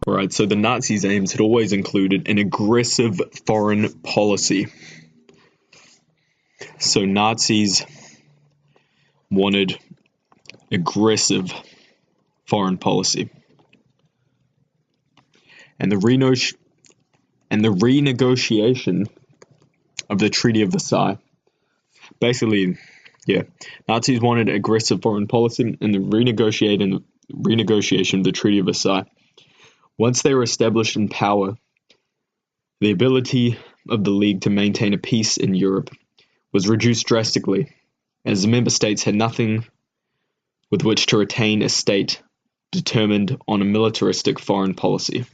Alright, so the Nazis' aims had always included an aggressive foreign policy. So Nazis wanted aggressive foreign policy. And the renegotiation of the Treaty of Versailles. Basically, Nazis wanted aggressive foreign policy and the renegotiation of the Treaty of Versailles. Once they were established in power, the ability of the League to maintain a peace in Europe was reduced drastically, as the member states had nothing with which to retain a state determined on a militaristic foreign policy.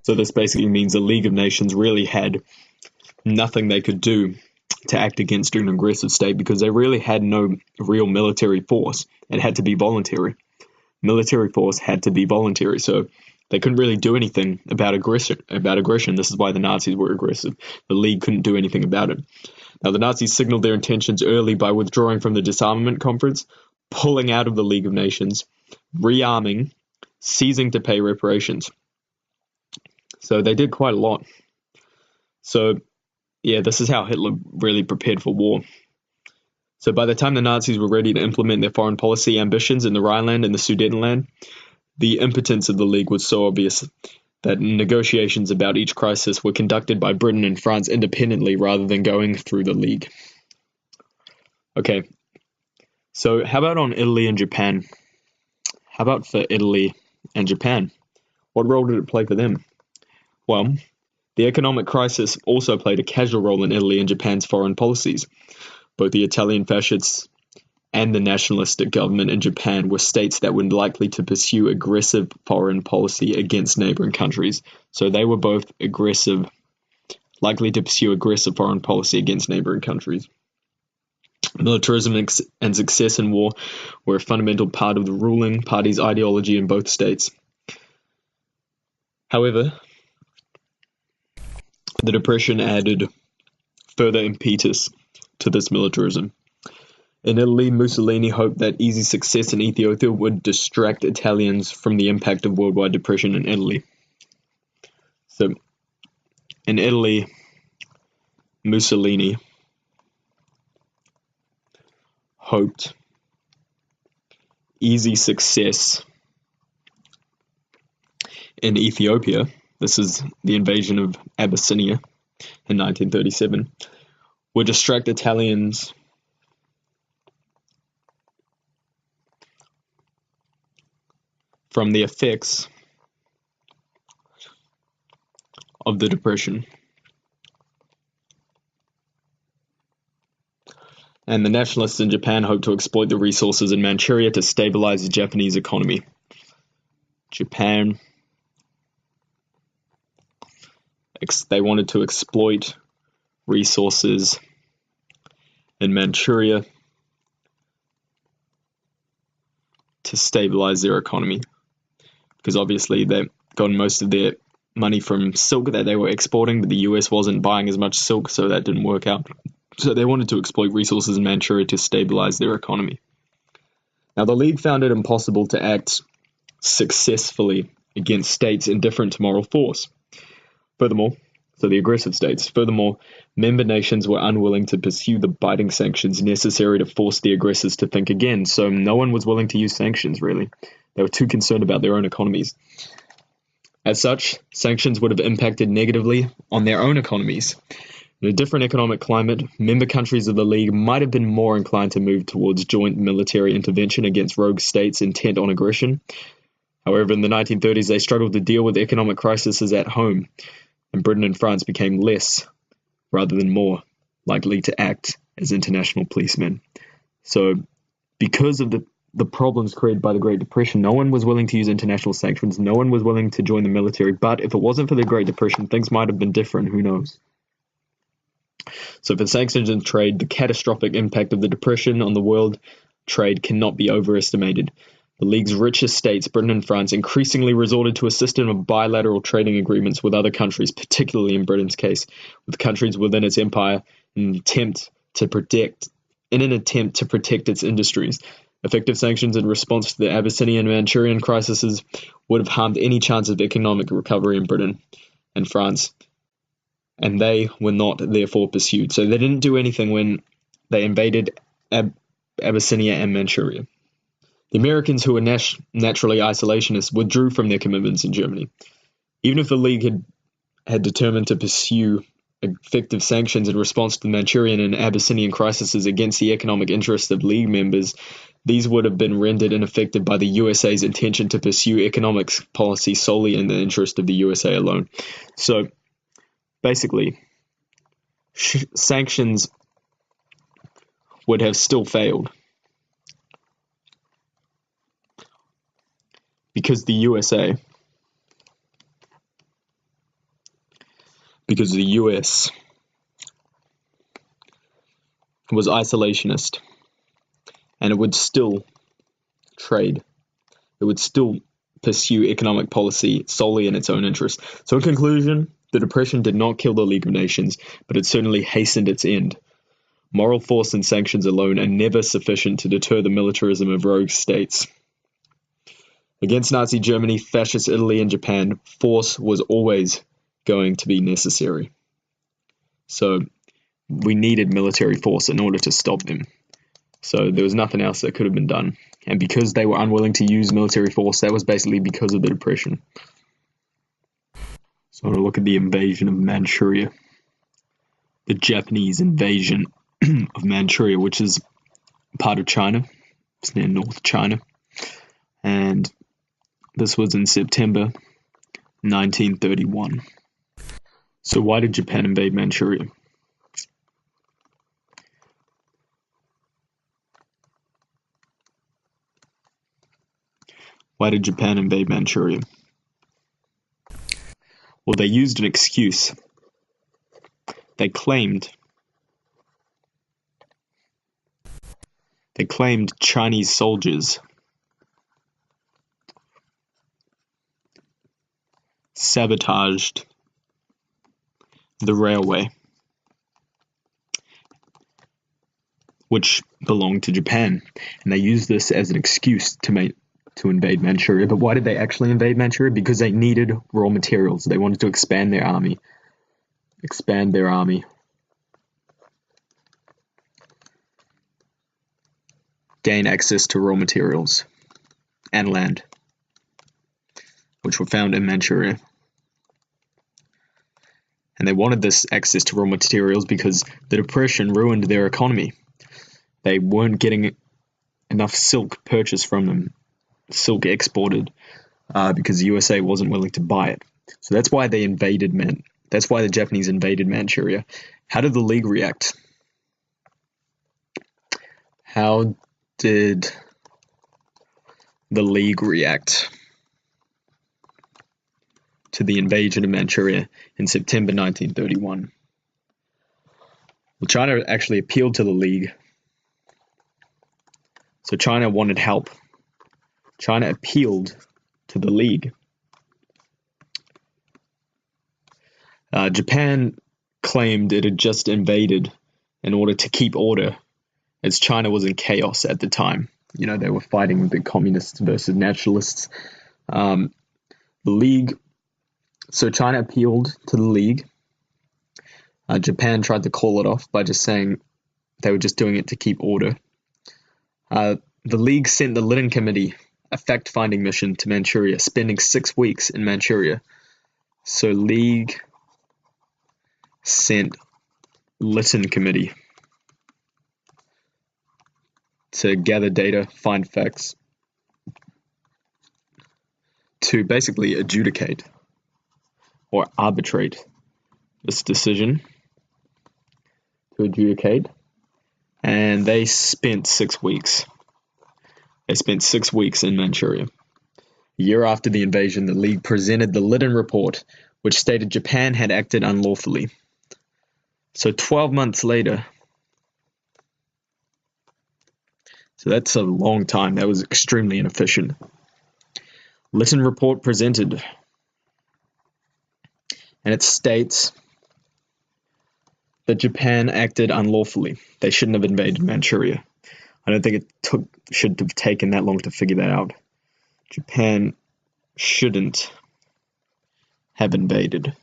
So this basically means the League of Nations really had nothing they could do to act against an aggressive state because they really had no real military force. It had to be voluntary. Military force had to be voluntary, so they couldn't really do anything about aggression. This is why the Nazis were aggressive. The League couldn't do anything about it. Now, the Nazis signaled their intentions early by withdrawing from the disarmament conference, pulling out of the League of Nations, rearming, ceasing to pay reparations. So they did quite a lot. So, yeah, this is how Hitler really prepared for war. So by the time the Nazis were ready to implement their foreign policy ambitions in the Rhineland and the Sudetenland, the impotence of the League was so obvious that negotiations about each crisis were conducted by Britain and France independently rather than going through the League. Okay, so how about on Italy and Japan? How about for Italy and Japan? What role did it play for them? Well, the economic crisis also played a casual role in Italy and Japan's foreign policies. Both the Italian fascists and the nationalistic government in Japan were states that were likely to pursue aggressive foreign policy against neighboring countries. So they were both likely to pursue aggressive foreign policy against neighboring countries. Militarism and success in war were a fundamental part of the ruling party's ideology in both states. However, the Depression added further impetus to this militarism. In Italy, Mussolini hoped that easy success in Ethiopia would distract Italians from the impact of worldwide depression in Italy. So, in Italy, Mussolini hoped easy success in Ethiopia. This is the invasion of Abyssinia in 1937, would distract Italians from the effects of the Depression. And the nationalists in Japan hoped to exploit the resources in Manchuria to stabilize the Japanese economy. Japan, they wanted to exploit resources in Manchuria to stabilize their economy, because obviously they got most of their money from silk that they were exporting, but the US wasn't buying as much silk, so that didn't work out. So they wanted to exploit resources in Manchuria to stabilize their economy. Now, the League found it impossible to act successfully against states indifferent to moral force. Furthermore, so the aggressive states. Furthermore, member nations were unwilling to pursue the biting sanctions necessary to force the aggressors to think again, so no one was willing to use sanctions, really. They were too concerned about their own economies. As such, sanctions would have impacted negatively on their own economies. In a different economic climate, member countries of the League might have been more inclined to move towards joint military intervention against rogue states intent on aggression. However, in the 1930s, they struggled to deal with economic crises at home, and Britain and France became less, rather than more, likely to act as international policemen. So, because of the problems created by the Great Depression, no one was willing to use international sanctions, no one was willing to join the military, but if it wasn't for the Great Depression, things might have been different, who knows. So for sanctions and trade, the catastrophic impact of the Depression on the world trade cannot be overestimated. The League's richest states, Britain and France, increasingly resorted to a system of bilateral trading agreements with other countries, particularly in Britain's case, with countries within its empire in an attempt to protect its industries. Effective sanctions in response to the Abyssinian and Manchurian crises would have harmed any chance of economic recovery in Britain and France, and they were not therefore pursued. So they didn't do anything when they invaded Abyssinia and Manchuria. The Americans, who were naturally isolationists, withdrew from their commitments in Germany. Even if the League had determined to pursue effective sanctions in response to the Manchurian and Abyssinian crises against the economic interests of League members, these would have been rendered ineffective by the USA's intention to pursue economic policy solely in the interest of the USA alone. So, basically, sanctions would have still failed. because the US was isolationist, and it would still trade. It would still pursue economic policy solely in its own interest. So in conclusion, the Depression did not kill the League of Nations, but it certainly hastened its end. Moral force and sanctions alone are never sufficient to deter the militarism of rogue states. Against Nazi Germany, fascist Italy, and Japan, force was always going to be necessary. So we needed military force in order to stop them. So there was nothing else that could have been done. And because they were unwilling to use military force, that was basically because of the Depression. So I want to look at the invasion of Manchuria. The Japanese invasion of Manchuria, which is part of China. It's near North China. And this was in September 1931. So why did Japan invade Manchuria? Why did Japan invade Manchuria? Well, they used an excuse. They claimed Chinese soldiers sabotaged the railway, which belonged to Japan, and they used this as an excuse to invade Manchuria. But why did they actually invade Manchuria? Because they needed raw materials. They wanted to expand their army. Gain access to raw materials and land, which were found in Manchuria. And they wanted this access to raw materials because the Depression ruined their economy. They weren't getting enough silk purchased from them, silk exported, because the USA wasn't willing to buy it. So that's why they invaded That's why the Japanese invaded Manchuria. How did the League react? How did the League react to the invasion of Manchuria in September 1931? Well, China actually appealed to the League. So China wanted help. China appealed to the League. Japan claimed it had just invaded in order to keep order, as China was in chaos at the time. You know, they were fighting the communists versus nationalists. The League. So China appealed to the League. Japan tried to call it off by just saying they were just doing it to keep order. The League sent the Lytton Committee, a fact-finding mission to Manchuria, spending 6 weeks in Manchuria. So League sent Lytton Committee to gather data, find facts, to basically adjudicate or arbitrate this decision, to adjudicate. And they spent 6 weeks. They spent 6 weeks in Manchuria. A year after the invasion, the League presented the Lytton Report, which stated Japan had acted unlawfully. So 12 months later, so that's a long time. That was extremely inefficient. Lytton Report presented, and it states that Japan acted unlawfully. They shouldn't have invaded Manchuria. I don't think it should have taken that long to figure that out. Japan shouldn't have invaded.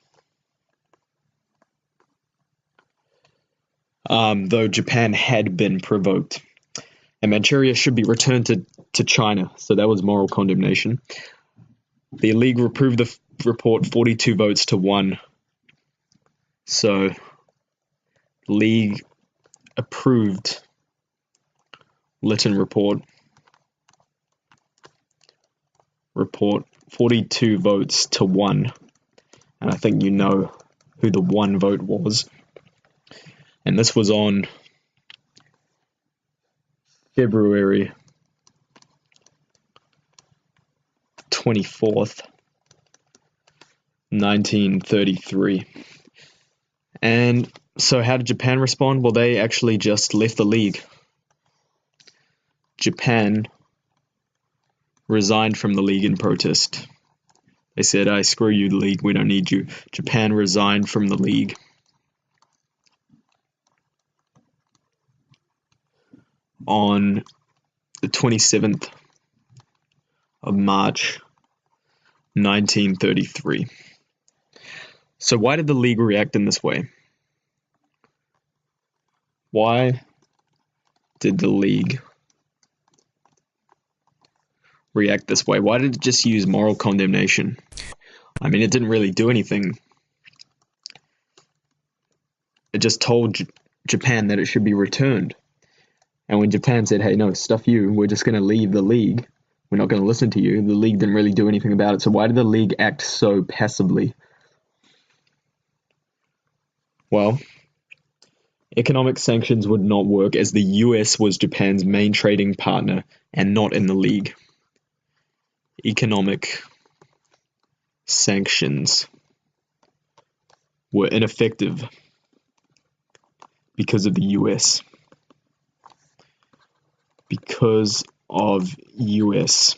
Though Japan had been provoked. And Manchuria should be returned to China. So that was moral condemnation. The League approved the report 42 votes to 1. So the League approved Lytton Report 42 votes to 1. And I think you know who the 1 vote was. And this was on February 24th, 1933. And so how did Japan respond? Well, they actually just left the league. Japan resigned from the league in protest. They said, "I screw you, the league, we don't need you." Japan resigned from the league. On the 27th of March, 1933. So why did the league react in this way? Why did the league react this way? Why did it just use moral condemnation? I mean, it didn't really do anything. It just told Japan that it should be returned. And when Japan said, "Hey, no, stuff you, we're just going to leave the league, we're not going to listen to you," the league didn't really do anything about it. So why did the league act so passively? Well, economic sanctions would not work as the US was Japan's main trading partner and not in the league. Economic sanctions were ineffective because of the US. Because of US,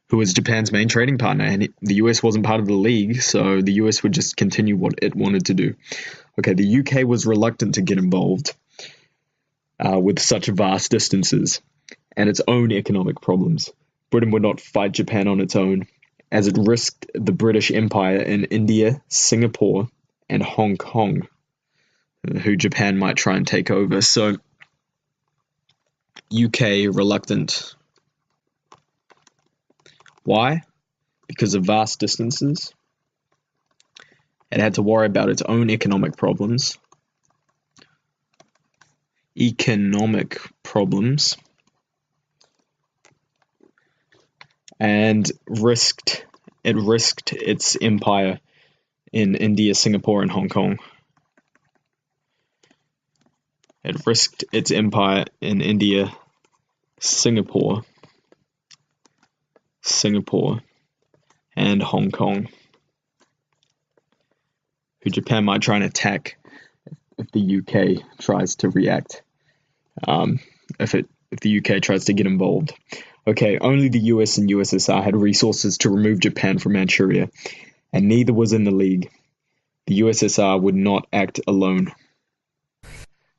who was Japan's main trading partner, and the US wasn't part of the league, so the US would just continue what it wanted to do. Okay, the UK was reluctant to get involved with such vast distances and its own economic problems. Britain would not fight Japan on its own, as it risked the British Empire in India, Singapore, and Hong Kong, who Japan might try and take over. So, UK reluctant. Why? Because of vast distances. It had to worry about its own economic problems. And risked its empire in India, Singapore, and Hong Kong. It risked its empire in India, Singapore, and Hong Kong, who Japan might try and attack if the UK tries to react, if the UK tries to get involved. Okay, only the US and USSR had resources to remove Japan from Manchuria, and neither was in the league. The USSR would not act alone.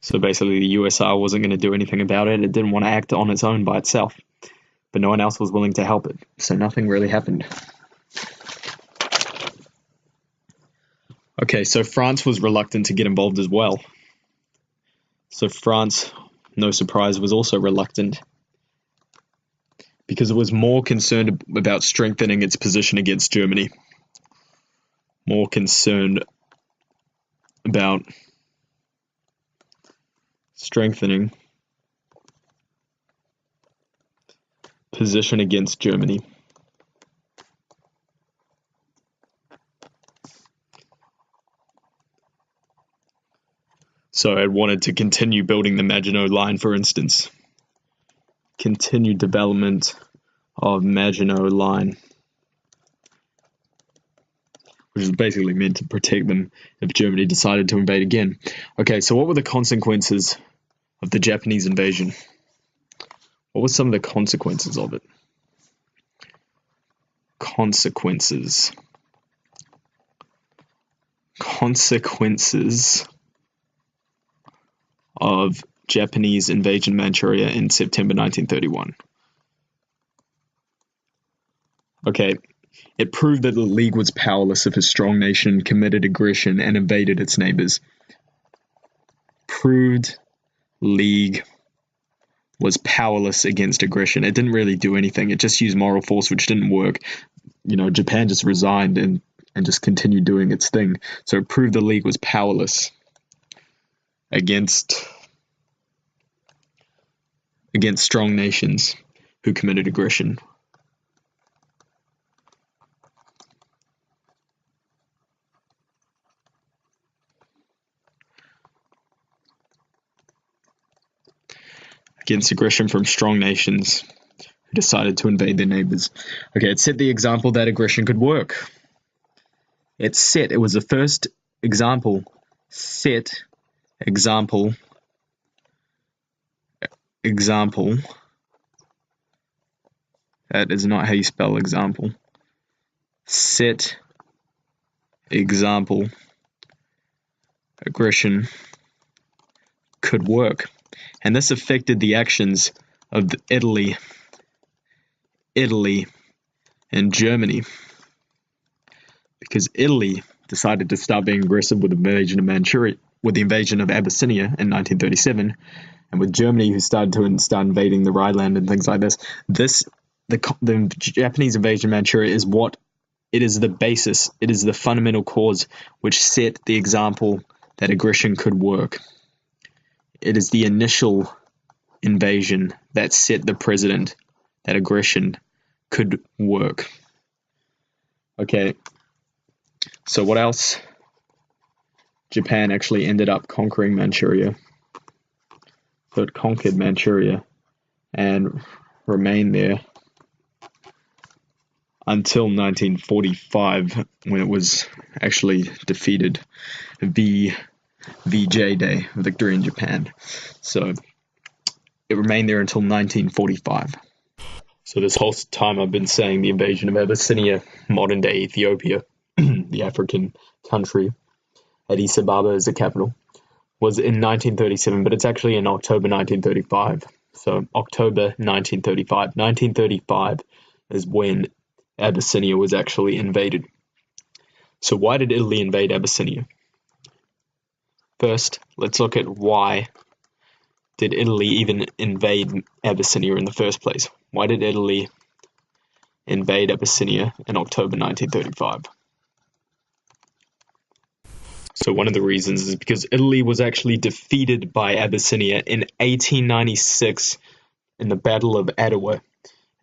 So basically, the USSR wasn't going to do anything about it. It didn't want to act on its own by itself. But no one else was willing to help it. So nothing really happened. Okay, so France was reluctant to get involved as well. So France, no surprise, was also reluctant because it was more concerned about strengthening its position against Germany. More concerned about strengthening position against Germany. So it wanted to continue building the Maginot Line, for instance. Continued development of Maginot Line, which is basically meant to protect them if Germany decided to invade again. Okay, so what were the consequences of the Japanese invasion? What were some of the consequences of it? Consequences of Japanese invasion of Manchuria in September 1931. Okay, it proved that the League was powerless if a strong nation committed aggression and invaded its neighbors. Proved League was powerless against aggression. It didn't really do anything. It just used moral force, which didn't work. Japan just resigned and just continued doing its thing. So it proved the League was powerless against strong nations who committed aggression. Against aggression from strong nations decided to invade their neighbors. Okay, it set the example that aggression could work. It was the first example. Example. That is not how you spell example. Example. Aggression could work. And this affected the actions of Italy and Germany, because Italy decided to start being aggressive with the invasion of Abyssinia in 1937, and with Germany, who started to start invading the Rhineland and things like this. The Japanese invasion of Manchuria is the basis. It is the fundamental cause which set the example that aggression could work. It is the initial invasion that set the precedent that aggression could work. Okay, so what else? Japan actually ended up conquering Manchuria. So it conquered Manchuria and remained there until 1945, when it was actually defeated. VJ Day, victory in Japan. So it remained there until 1945. So this whole time I've been saying the invasion of Abyssinia, modern-day Ethiopia, the African country, Addis Ababa is the capital, was in 1937, but it's actually in October 1935. So October 1935. 1935 is when Abyssinia was actually invaded. So why did Italy invade Abyssinia? First, let's look at why did Italy even invade Abyssinia in the first place? Why did Italy invade Abyssinia in October 1935? So one of the reasons is because Italy was actually defeated by Abyssinia in 1896 in the Battle of Adwa,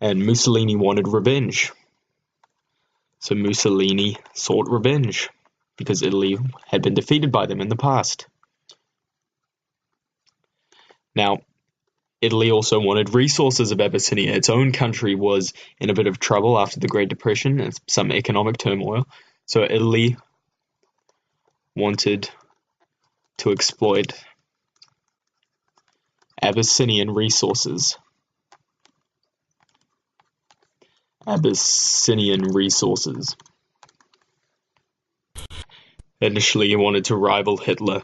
and Mussolini wanted revenge. So Mussolini sought revenge because Italy had been defeated by them in the past. Now, Italy also wanted resources of Abyssinia. Its own country was in a bit of trouble after the Great Depression and some economic turmoil. So Italy wanted to exploit Abyssinian resources. Initially, he wanted to rival Hitler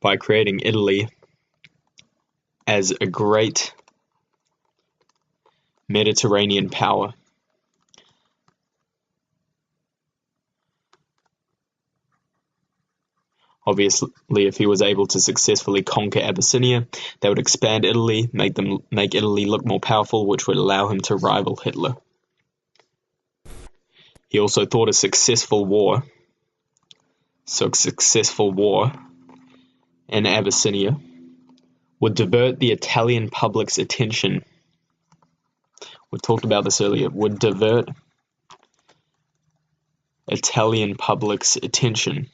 by creating Italy as a great Mediterranean power. Obviously, if he was able to successfully conquer Abyssinia, that would expand Italy, make Italy look more powerful, which would allow him to rival Hitler. He also thought a successful war in Abyssinia would divert the Italian public's attention. We talked about this earlier. Would divert Italian public's attention.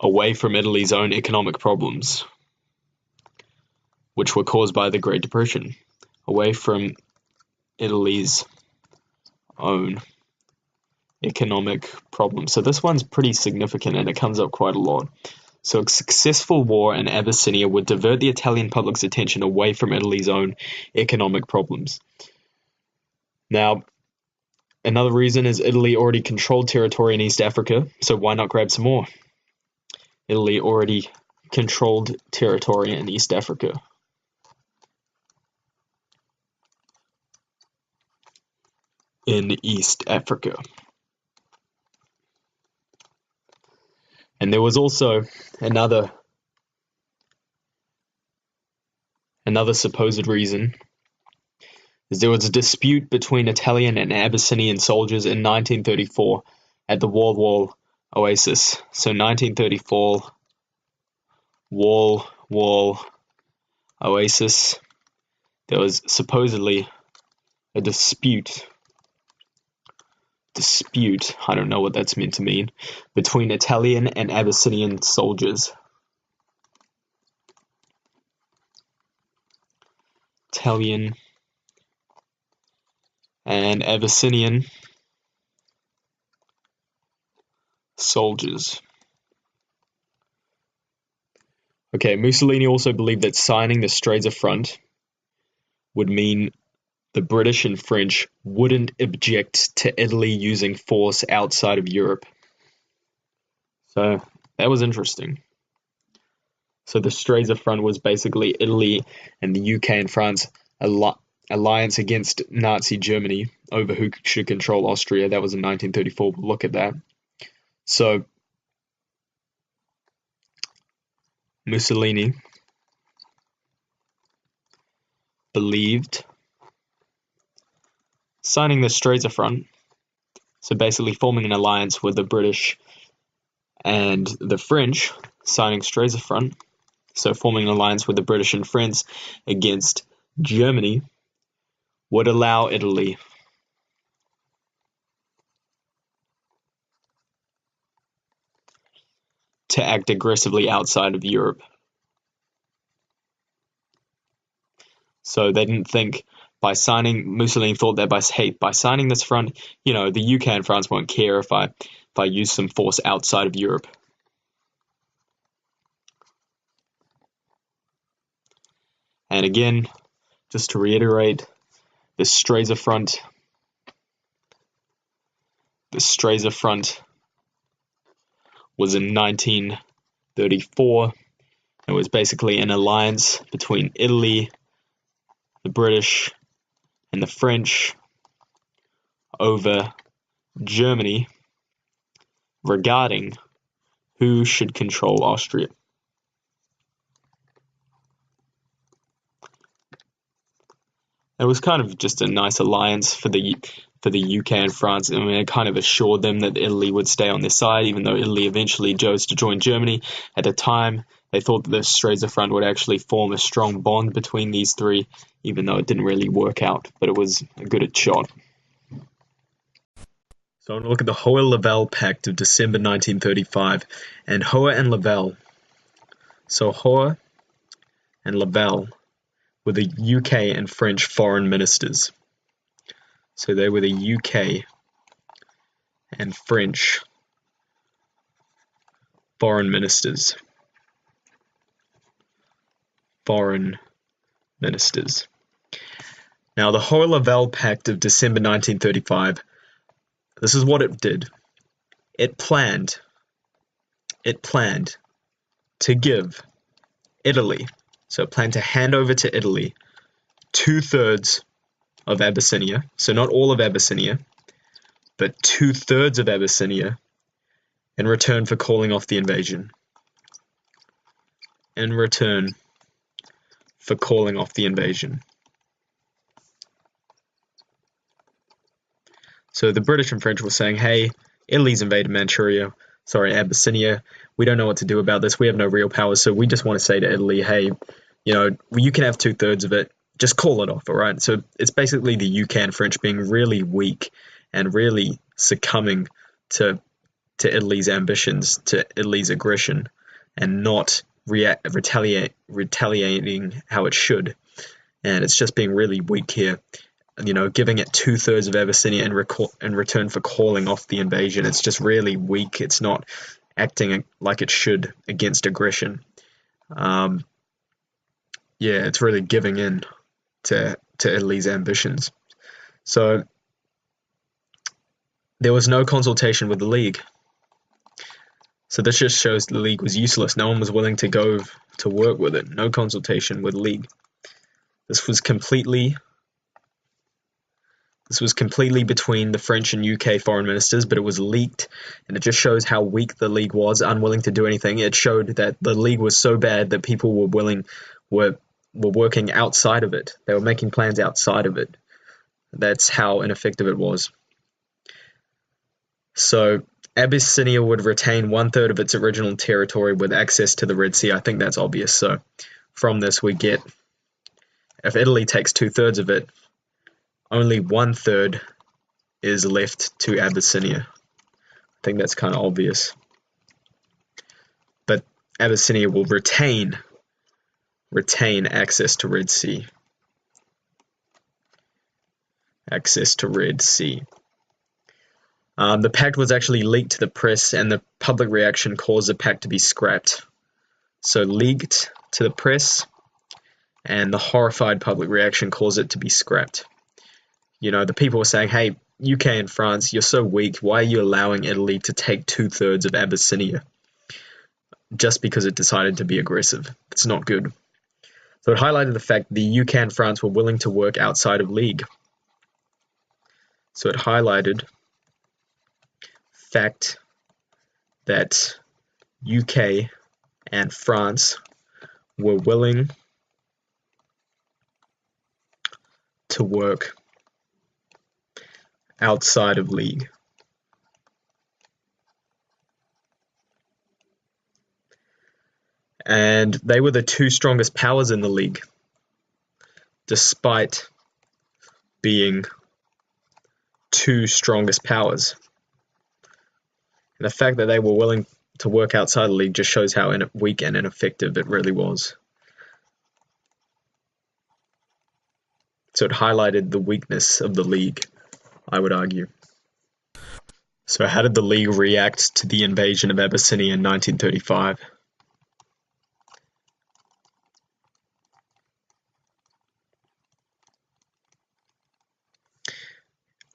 Away from Italy's own economic problems, which were caused by the Great Depression. Away from Italy's own economic problems. So this one's pretty significant and it comes up quite a lot. So a successful war in Abyssinia would divert the Italian public's attention away from Italy's own economic problems. Now, another reason is Italy already controlled territory in East Africa, so why not grab some more? Italy already controlled territory in East Africa. And there was also another supposed reason, is there was a dispute between Italian and Abyssinian soldiers in 1934 at the Wall Oasis. So 1934, Wall Oasis, there was supposedly a dispute, I don't know what that's meant to mean, between Italian and Abyssinian soldiers. Italian, and Abyssinian soldiers. Okay, Mussolini also believed that signing the Stresa Front would mean the British and French wouldn't object to Italy using force outside of Europe. So that was interesting. So the Stresa Front was basically Italy and the UK and France alliance against Nazi Germany over who should control Austria. That was in 1934. We'll look at that. So Mussolini believed signing the Stresa Front, so basically forming an alliance with the British and the French, signing Stresa Front, so forming an alliance with the British and French against Germany, would allow Italy to act aggressively outside of Europe. So they didn't think Mussolini thought that by signing this front, the UK and France won't care if I use some force outside of Europe. And again, just to reiterate, the Stresa Front was in 1934. It was basically an alliance between Italy, the British, and the French over Germany regarding who should control Austria. It was kind of just a nice alliance for the UK and France. I mean, it kind of assured them that Italy would stay on their side, even though Italy eventually chose to join Germany. At the time, they thought that the Stresa Front would actually form a strong bond between these three, even though it didn't really work out, but it was a good shot. So I'm going to look at the Hohe-Laval Pact of December 1935, and Hohe and Laval. So Hohe and Laval were the UK and French foreign ministers. So they were the UK and French foreign ministers. Now, the Hohe-Laval Pact of December 1935, this is what it did. It planned to give Italy, so it planned to hand over to Italy 2/3 of Abyssinia, so not all of Abyssinia, but 2/3 of Abyssinia in return for calling off the invasion. So the British and French were saying, hey, Italy's invaded Abyssinia. We don't know what to do about this. We have no real power, so we just want to say to Italy, hey, you can have 2/3 of it. Just call it off, all right? So it's basically the UK and French being really weak and really succumbing to Italy's ambitions, to Italy's aggression, and not retaliating how it should. And it's just being really weak here. Giving it 2/3 of Abyssinia in return for calling off the invasion. It's just really weak. It's not acting like it should against aggression. It's really giving in to Italy's ambitions. So there was no consultation with the League. So this just shows the League was useless. No one was willing to go to work with it. No consultation with the League. This was completely between the French and UK foreign ministers, but it was leaked, and it just shows how weak the League was, unwilling to do anything. It showed that the League was so bad that people were working outside of it. They were making plans outside of it. That's how ineffective it was. So Abyssinia would retain 1/3 of its original territory with access to the Red Sea. I think that's obvious. So from this we get, if Italy takes 2/3 of it, only 1/3 is left to Abyssinia. I think that's kind of obvious. But Abyssinia will retain access to Red Sea. access to Red Sea. The pact was actually leaked to the press, and the public reaction caused the pact to be scrapped. So leaked to the press, and the horrified public reaction caused it to be scrapped. The people were saying, hey, UK and France, you're so weak, why are you allowing Italy to take 2/3 of Abyssinia? Just because it decided to be aggressive. It's not good. So it highlighted the fact the UK and France were willing to work outside of League. So it highlighted fact that UK and France were willing to work outside of League. And they were the two strongest powers in the League, despite being two strongest powers. And the fact that they were willing to work outside the League just shows how weak and ineffective it really was. So it highlighted the weakness of the League, I would argue. So how did the League react to the invasion of Abyssinia in 1935?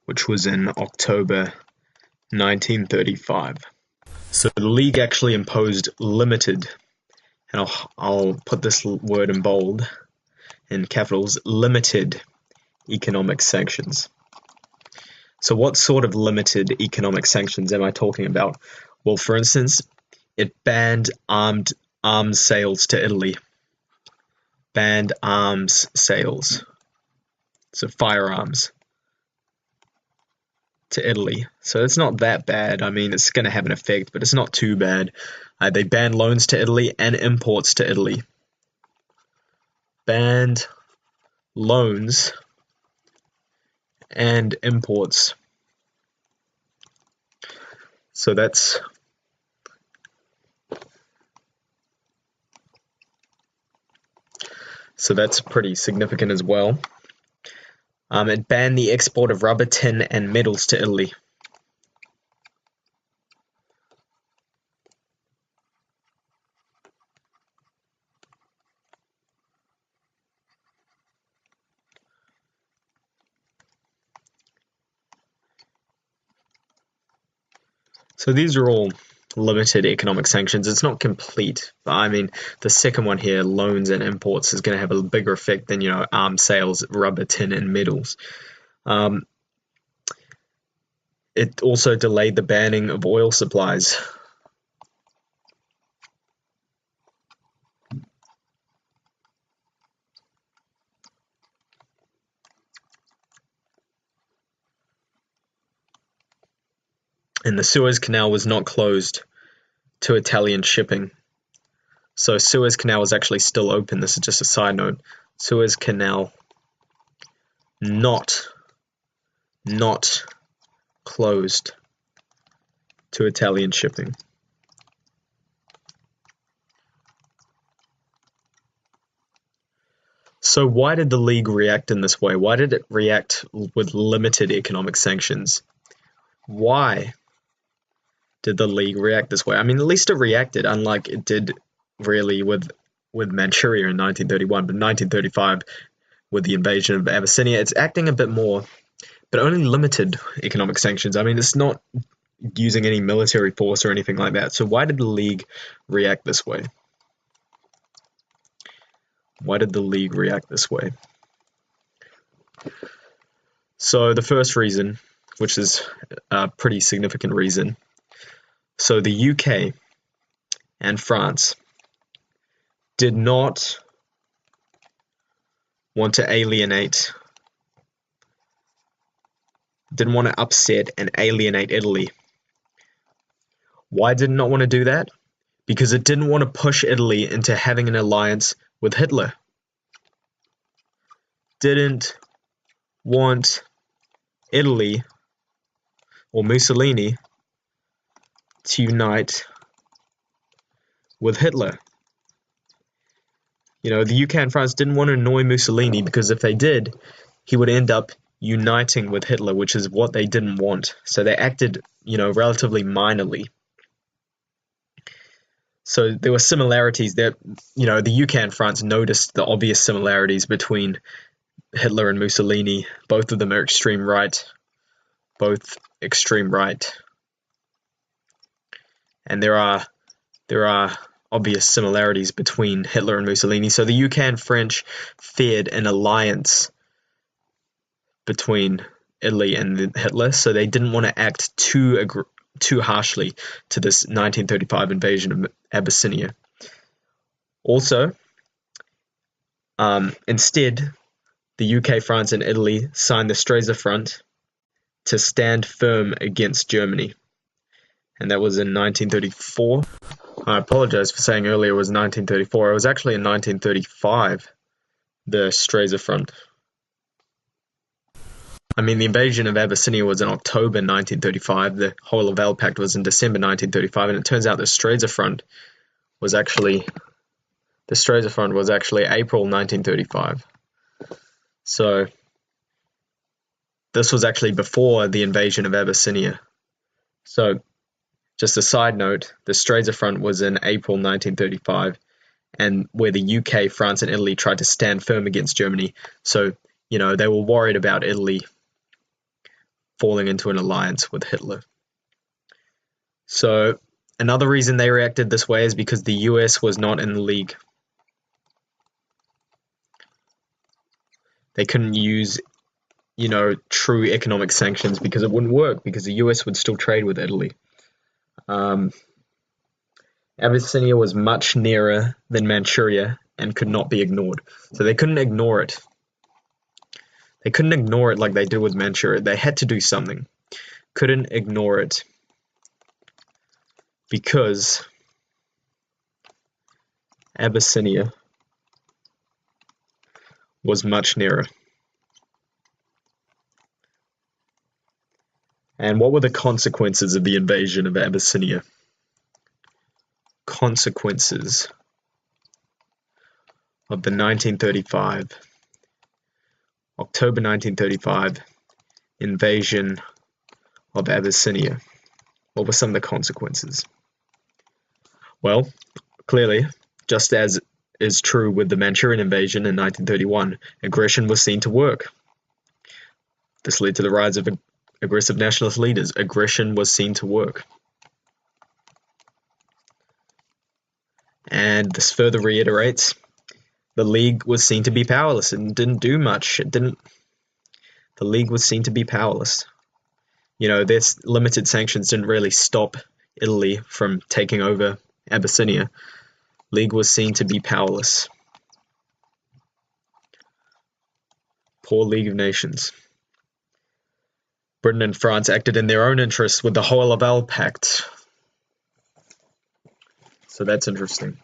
Which was in October 1935. So the League actually imposed limited, and I'll put this word in bold, in capitals, limited economic sanctions. So what sort of limited economic sanctions am I talking about? Well, for instance, it banned arms sales to Italy. Banned arms sales. So firearms to Italy. So it's not that bad. I mean, it's going to have an effect, but it's not too bad. They banned loans to Italy and imports to Italy. Banned loans and imports. So that's pretty significant as well. It banned the export of rubber, tin, and metals to Italy. So these are all limited economic sanctions. It's not complete. I mean, the second one here, loans and imports, is going to have a bigger effect than, arms sales, rubber, tin, and metals. It also delayed the banning of oil supplies. And the Suez Canal was not closed to Italian shipping. So Suez Canal is actually still open. This is just a side note. Suez Canal not closed to Italian shipping. So why did the League react in this way? Why did it react with limited economic sanctions? Why did the League react this way? I mean, at least it reacted, unlike it did really with Manchuria in 1931, but 1935 with the invasion of Abyssinia, it's acting a bit more, but only limited economic sanctions. I mean, it's not using any military force or anything like that. So why did the League react this way? Why did the League react this way? So the first reason, which is a pretty significant reason, so the UK and France did not want to didn't want to upset and alienate Italy. Why did it not want to do that? Because it didn't want to push Italy into having an alliance with Hitler. Didn't want Italy or Mussolini to unite with Hitler. The UK and France didn't want to annoy Mussolini because if they did, he would end up uniting with Hitler, which is what they didn't want. So they acted, relatively minorly. So there were similarities that, the UK and France noticed the obvious similarities between Hitler and Mussolini. Both of them are extreme right. Both extreme right. And there are obvious similarities between Hitler and Mussolini. So the UK and French feared an alliance between Italy and Hitler, so they didn't want to act too harshly to this 1935 invasion of Abyssinia. Also, instead, the UK, France, and Italy signed the Stresa Front to stand firm against Germany. And that was in 1934. I apologize for saying earlier it was 1934. It was actually in 1935, the Stresa Front. I mean, the invasion of Abyssinia was in October 1935. The Hoyle-Lavelle Pact was in December 1935, and it turns out the Stresa Front was actually April 1935. So this was actually before the invasion of Abyssinia. So just a side note, the Stresa Front was in April 1935, and where the UK, France, and Italy tried to stand firm against Germany. So, they were worried about Italy falling into an alliance with Hitler. So another reason they reacted this way is because the US was not in the League. They couldn't use, true economic sanctions because it wouldn't work, because the US would still trade with Italy. Abyssinia was much nearer than Manchuria and could not be ignored. So they couldn't ignore it. They couldn't ignore it like they did with Manchuria. They had to do something. Couldn't ignore it because Abyssinia was much nearer. And what were the consequences of the invasion of Abyssinia? Consequences of the October 1935 invasion of Abyssinia. What were some of the consequences? Well, clearly, just as is true with the Manchurian invasion in 1931, aggression was seen to work. This led to the rise of aggressive nationalist leaders. Aggression was seen to work. And this further reiterates, the League was seen to be powerless and didn't do much. The League was seen to be powerless. Their limited sanctions didn't really stop Italy from taking over Abyssinia. League was seen to be powerless. Poor League of Nations. Britain and France acted in their own interests with the Hoyle-Lavelle Pact. So that's interesting.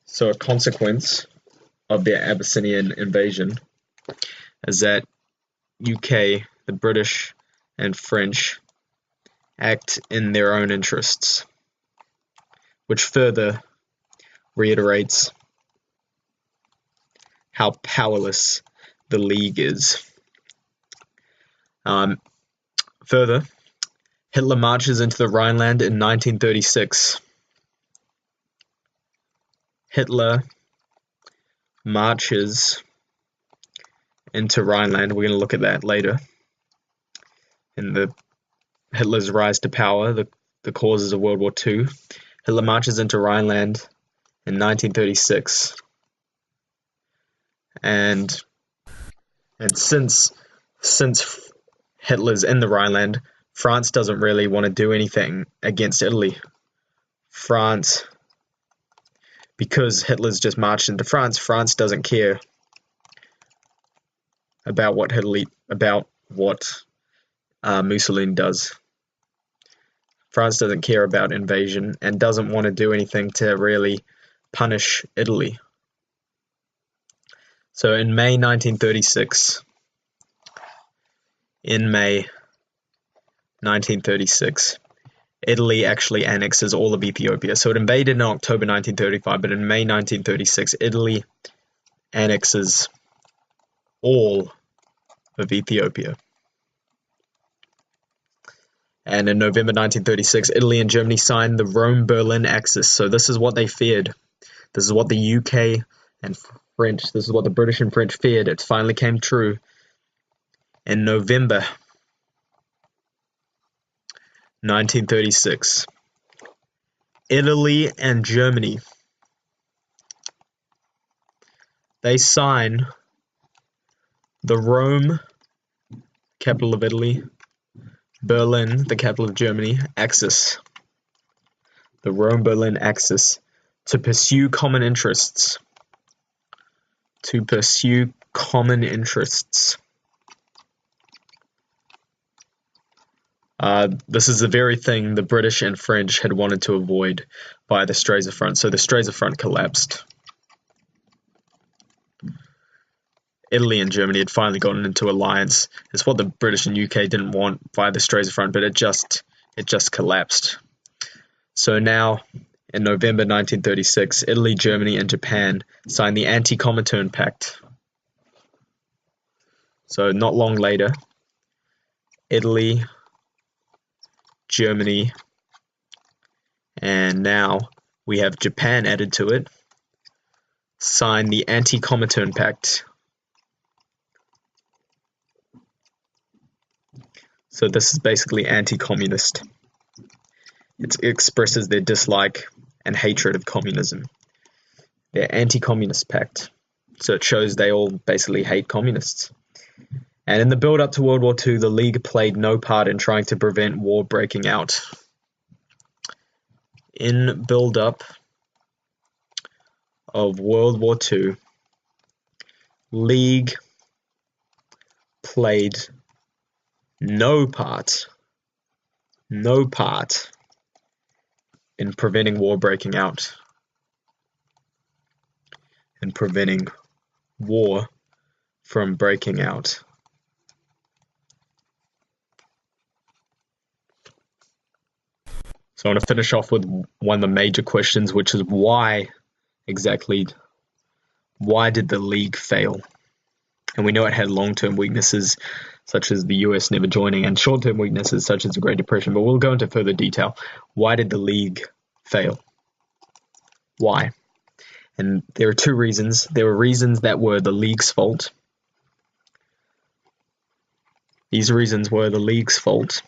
So a consequence of the Abyssinian invasion is that UK, the British, and French act in their own interests, which further reiterates how powerless the League is. Further, Hitler marches into the Rhineland in 1936. Hitler marches into Rhineland. We're going to look at that later. In Hitler's rise to power, the causes of World War II. Hitler marches into Rhineland in 1936. And since Hitler's in the Rhineland, France doesn't really want to do anything against Italy. France, because Hitler's just marched into France, France doesn't care about what Mussolini does. France doesn't care about invasion and doesn't want to do anything to really punish Italy. So in May 1936, Italy actually annexes all of Ethiopia. So it invaded in October 1935, but in May 1936, Italy annexes all of Ethiopia. And in November 1936, Italy and Germany signed the Rome-Berlin Axis. So this is what they feared. This is what the UK and French, this is what the British and French feared. It finally came true. In November 1936, Italy and Germany, they sign the Rome, capital of Italy, Berlin, the capital of Germany, Axis, the Rome-Berlin Axis, to pursue common interests. This is the very thing the British and French had wanted to avoid by the Straits Front. So the Straits Front collapsed. Italy and Germany had finally gotten into alliance. It's what the British and UK didn't want via the Straits Front, but it just collapsed. So now, in November 1936, Italy, Germany, and Japan signed the Anti-Comintern Pact. So not long later, Italy, Germany, and now we have Japan added to it, signed the Anti-Comintern Pact. So this is basically anti-communist. It expresses their dislike and hatred of communism. Their anti-communist pact. So it shows they all basically hate communists. And in the build-up to World War II, the League played no part in trying to prevent war breaking out. In build-up of World War II, League played no part in preventing war breaking out and preventing war from breaking out. So I want to finish off with one of the major questions, which is why did the League fail? And we know it had long-term weaknesses such as the US never joining and short-term weaknesses such as the Great Depression, but we'll go into further detail. Why did the League fail? Why? And there are two reasons. There were reasons that were the League's fault. These reasons were the League's fault.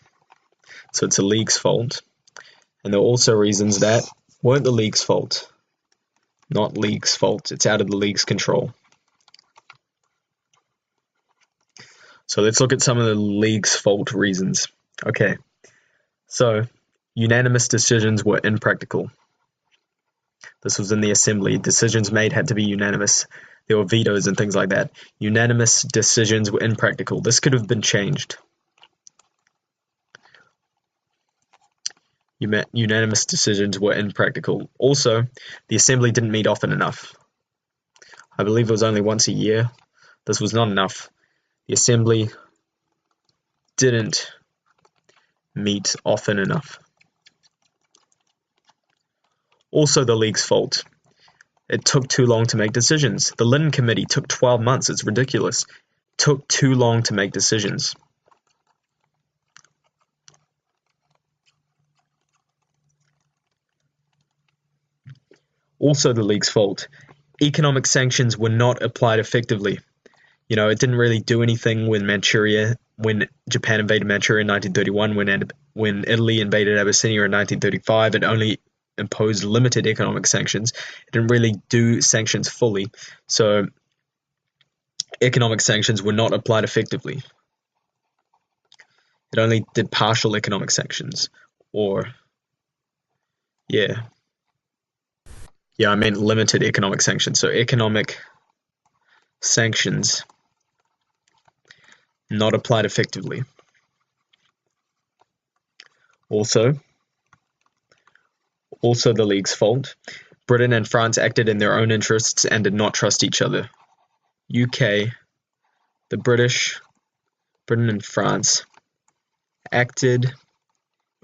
So it's the League's fault. And there are also reasons that weren't the League's fault. Not League's fault. It's out of the League's control. So let's look at some of the League's fault reasons. Okay, so unanimous decisions were impractical. This was in the assembly. Decisions made had to be unanimous. There were vetoes and things like that. Unanimous decisions were impractical. This could have been changed. Unanimous decisions were impractical. Also, the assembly didn't meet often enough. I believe it was only once a year. This was not enough. The assembly didn't meet often enough. Also the League's fault. It took too long to make decisions. The Linden Committee took 12 months. It's ridiculous. It took too long to make decisions. Also the League's fault. Economic sanctions were not applied effectively. You know, it didn't really do anything when Japan invaded Manchuria in 1931, when Italy invaded Abyssinia in 1935. It only imposed limited economic sanctions. It didn't really do sanctions fully. So economic sanctions were not applied effectively. It only did partial economic sanctions. I meant limited economic sanctions. So economic sanctions not applied effectively. Also the League's fault. Britain and France acted in their own interests and did not trust each other. UK, the British, Britain and France acted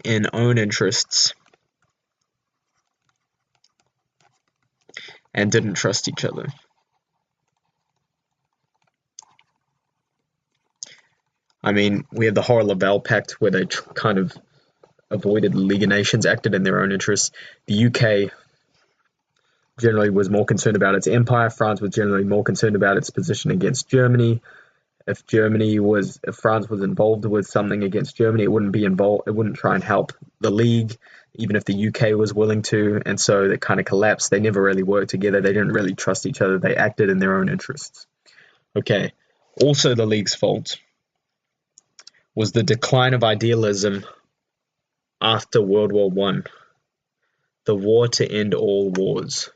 in own interests and didn't trust each other. I mean, we have the Horror-Lavelle Pact, where they kind of avoided the League of Nations, acted in their own interests. The UK generally was more concerned about its empire. France was generally more concerned about its position against Germany. If France was involved with something against Germany, it wouldn't be involved. It wouldn't try and help the League, even if the UK was willing to. And so it kind of collapsed. They never really worked together. They didn't really trust each other. They acted in their own interests. Okay. Also, the League's fault was the decline of idealism after World War One, the war to end all wars.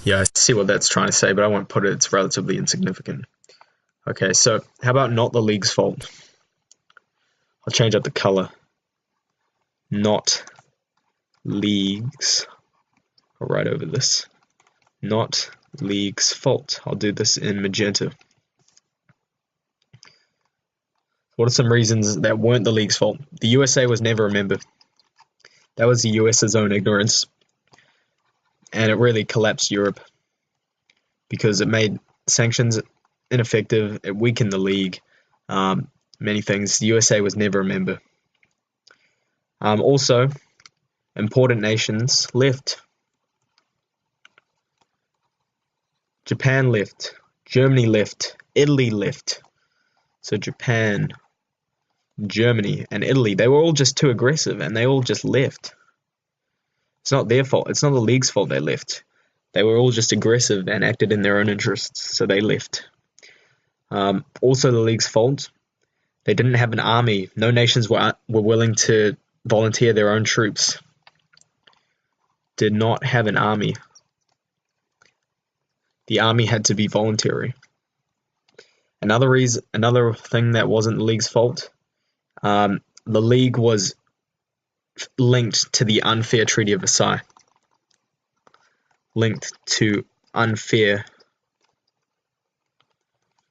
Yeah, I see what that's trying to say, but I won't put it. It's relatively insignificant. Okay, so how about not the League's fault? I'll change up the color. Not League's. I'll write over this. Not League's fault. I'll do this in magenta. What are some reasons that weren't the League's fault? The USA was never a member. That was the US's own ignorance. And it really collapsed Europe because it made sanctions ineffective. It weakened the League. Many things. The USA was never a member. Also, important nations left. Japan left. Germany left. Italy left. So Japan, Germany, and Italy, they were all just too aggressive, and they all just left. It's not their fault. It's not the League's fault they left. They were all just aggressive and acted in their own interests, so they left. Also the League's fault, they didn't have an army. No nations were willing to volunteer their own troops. Did not have an army. The army had to be voluntary. Another thing that wasn't the League's fault, the League was linked to the unfair Treaty of Versailles. Linked to unfair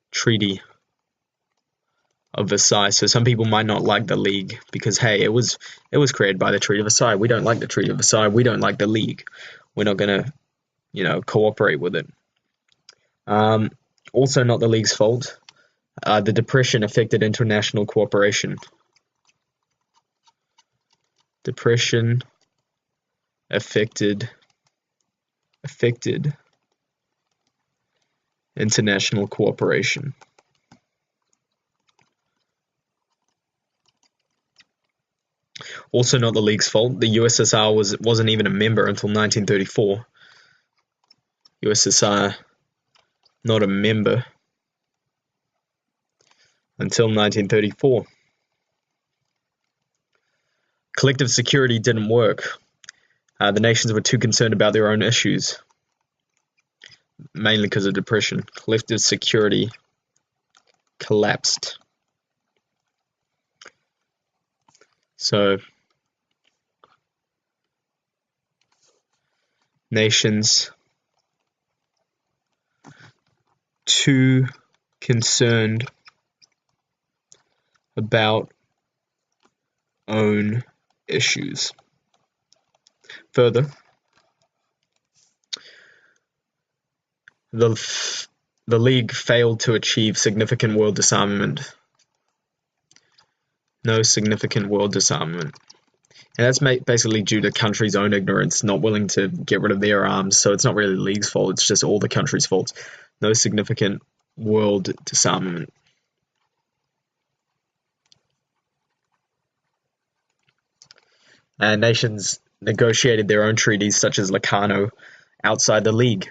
Treaty of Versailles. So some people might not like the League because, hey, it was created by the Treaty of Versailles. We don't like the Treaty of Versailles. We don't like the League. We're not going to, cooperate with it. Also not the League's fault. The Depression affected international cooperation. Depression affected international cooperation. Also not the League's fault. The USSR wasn't even a member until 1934. USSR not a member until 1934. Collective security didn't work. The nations were too concerned about their own issues, mainly because of depression. Collective security collapsed. So, nations too concerned about own issues. Further, the League failed to achieve significant world disarmament. No significant world disarmament. And that's basically due to countries' own ignorance, not willing to get rid of their arms. So it's not really the League's fault, it's just all the countries' faults. No significant world disarmament. And nations negotiated their own treaties, such as Locarno, outside the League.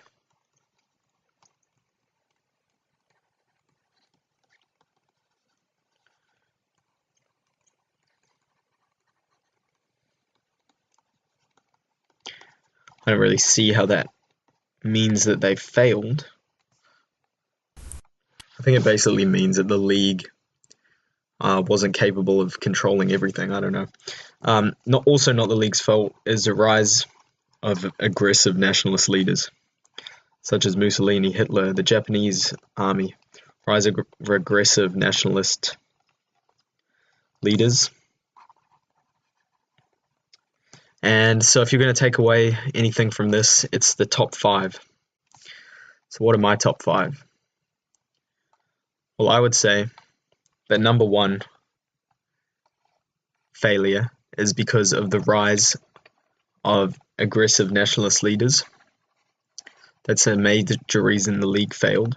I don't really see how that means that they failed. I think it basically means that the League wasn't capable of controlling everything. I don't know. Also not the League's fault is the rise of aggressive nationalist leaders, such as Mussolini, Hitler, the Japanese army. Rise of aggressive nationalist leaders. And so if you're going to take away anything from this, it's the top 5. So what are my top 5? Well, I would say But number one failure is because of the rise of aggressive nationalist leaders. That's a major reason the League failed.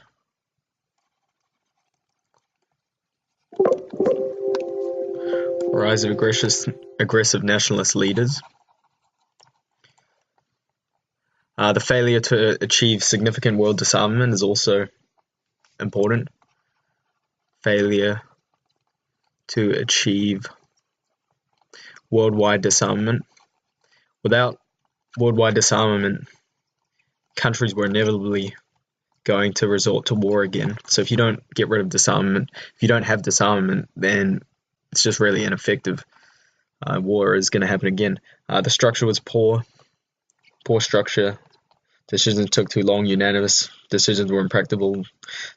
Rise of aggressive nationalist leaders. The failure to achieve significant world disarmament is also important. Failure to achieve worldwide disarmament. Without worldwide disarmament, countries were inevitably going to resort to war again. So if you don't get rid of disarmament, if you don't have disarmament, then it's just really ineffective. War is going to happen again. The structure was poor structure. Decisions took too long, unanimous. Decisions were impractical.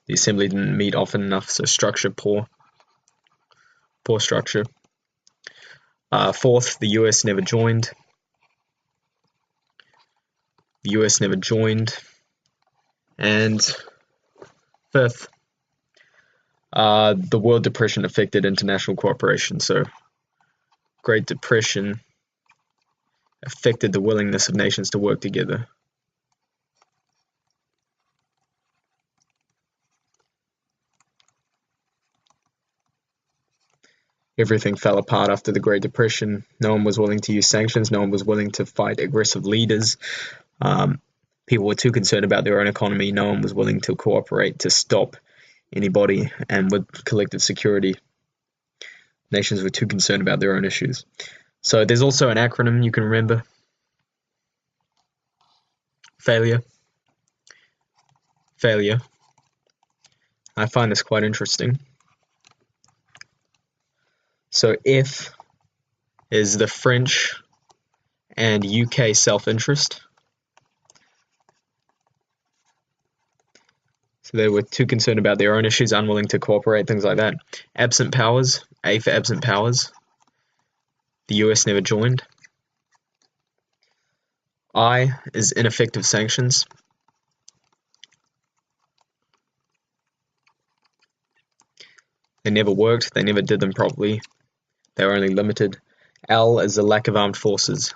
The assembly didn't meet often enough, so structure poor. Poor structure. Fourth, the US never joined. The US never joined. And fifth, the World Depression affected international cooperation. So, Great Depression affected the willingness of nations to work together. Everything fell apart after the Great Depression. No one was willing to use sanctions. No one was willing to fight aggressive leaders. People were too concerned about their own economy. No one was willing to cooperate to stop anybody. And with collective security, nations were too concerned about their own issues. So there's also an acronym you can remember. Failure. Failure. I find this quite interesting. So F is the French and UK self-interest. So they were too concerned about their own issues, unwilling to cooperate, things like that. Absent powers, A for absent powers. The US never joined. I is ineffective sanctions. They never worked, they never did them properly. They were only limited. L is the lack of armed forces.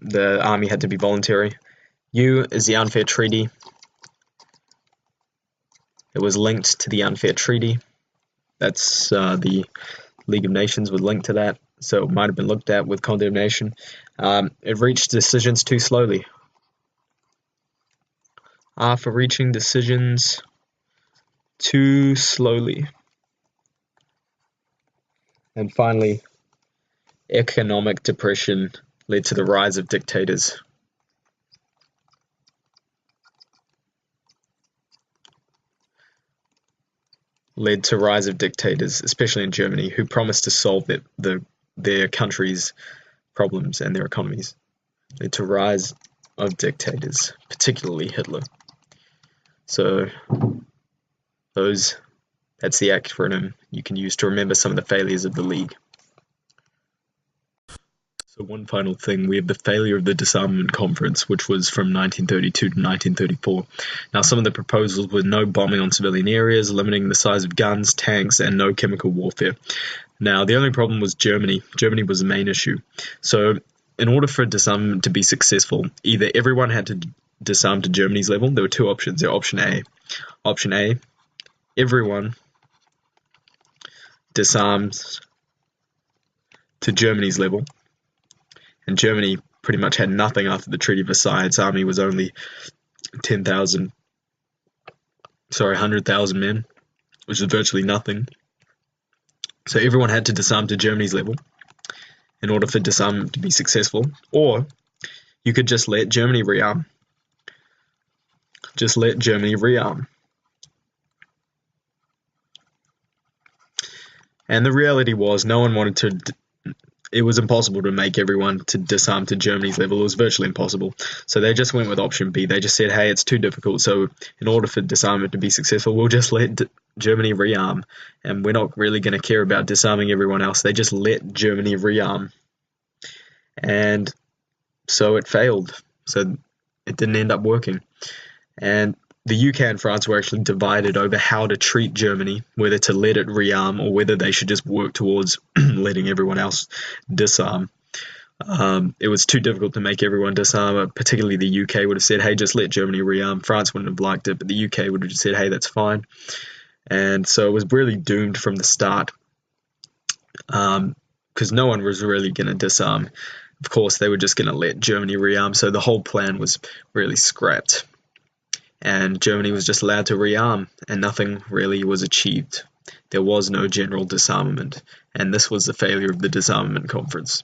The army had to be voluntary. U is the unfair treaty. It was linked to the unfair treaty. That's the League of Nations was linked to that, so it might have been looked at with condemnation. It reached decisions too slowly. R for reaching decisions too slowly. And finally, economic depression led to the rise of dictators. Led to rise of dictators, especially in Germany, who promised to solve their country's problems and their economies. Led to rise of dictators, particularly Hitler. So that's the acronym you can use to remember some of the failures of the League. So one final thing, we have the failure of the Disarmament Conference, which was from 1932 to 1934. Now, some of the proposals were no bombing on civilian areas, limiting the size of guns, tanks, and no chemical warfare. Now, the only problem was Germany. Germany was the main issue. So, in order for disarmament to be successful, either everyone had to disarm to Germany's level. There were two options. There, option A. Option A, everyone disarms to Germany's level. And Germany pretty much had nothing after the Treaty of Versailles. Its army was only 100,000 men, which is virtually nothing. So everyone had to disarm to Germany's level in order for disarmament to be successful. Or you could just let Germany rearm. Just let Germany rearm. And the reality was no one wanted to... It was impossible to make everyone to disarm to Germany's level. It was virtually impossible. So they just went with option B. They just said, hey, it's too difficult. So in order for disarmament to be successful, we'll just let Germany rearm. And we're not really going to care about disarming everyone else. They just let Germany rearm. And so it failed. So it didn't end up working. And the UK and France were actually divided over how to treat Germany, whether to let it rearm or whether they should just work towards letting everyone else disarm. It was too difficult to make everyone disarm. Particularly the UK would have said, hey, just let Germany rearm. France wouldn't have liked it, but the UK would have just said, hey, that's fine. And so it was really doomed from the start, because no one was really going to disarm. Of course, they were just going to let Germany rearm, so the whole plan was really scrapped. And Germany was just allowed to rearm, and nothing really was achieved. There was no general disarmament, and this was the failure of the disarmament conference.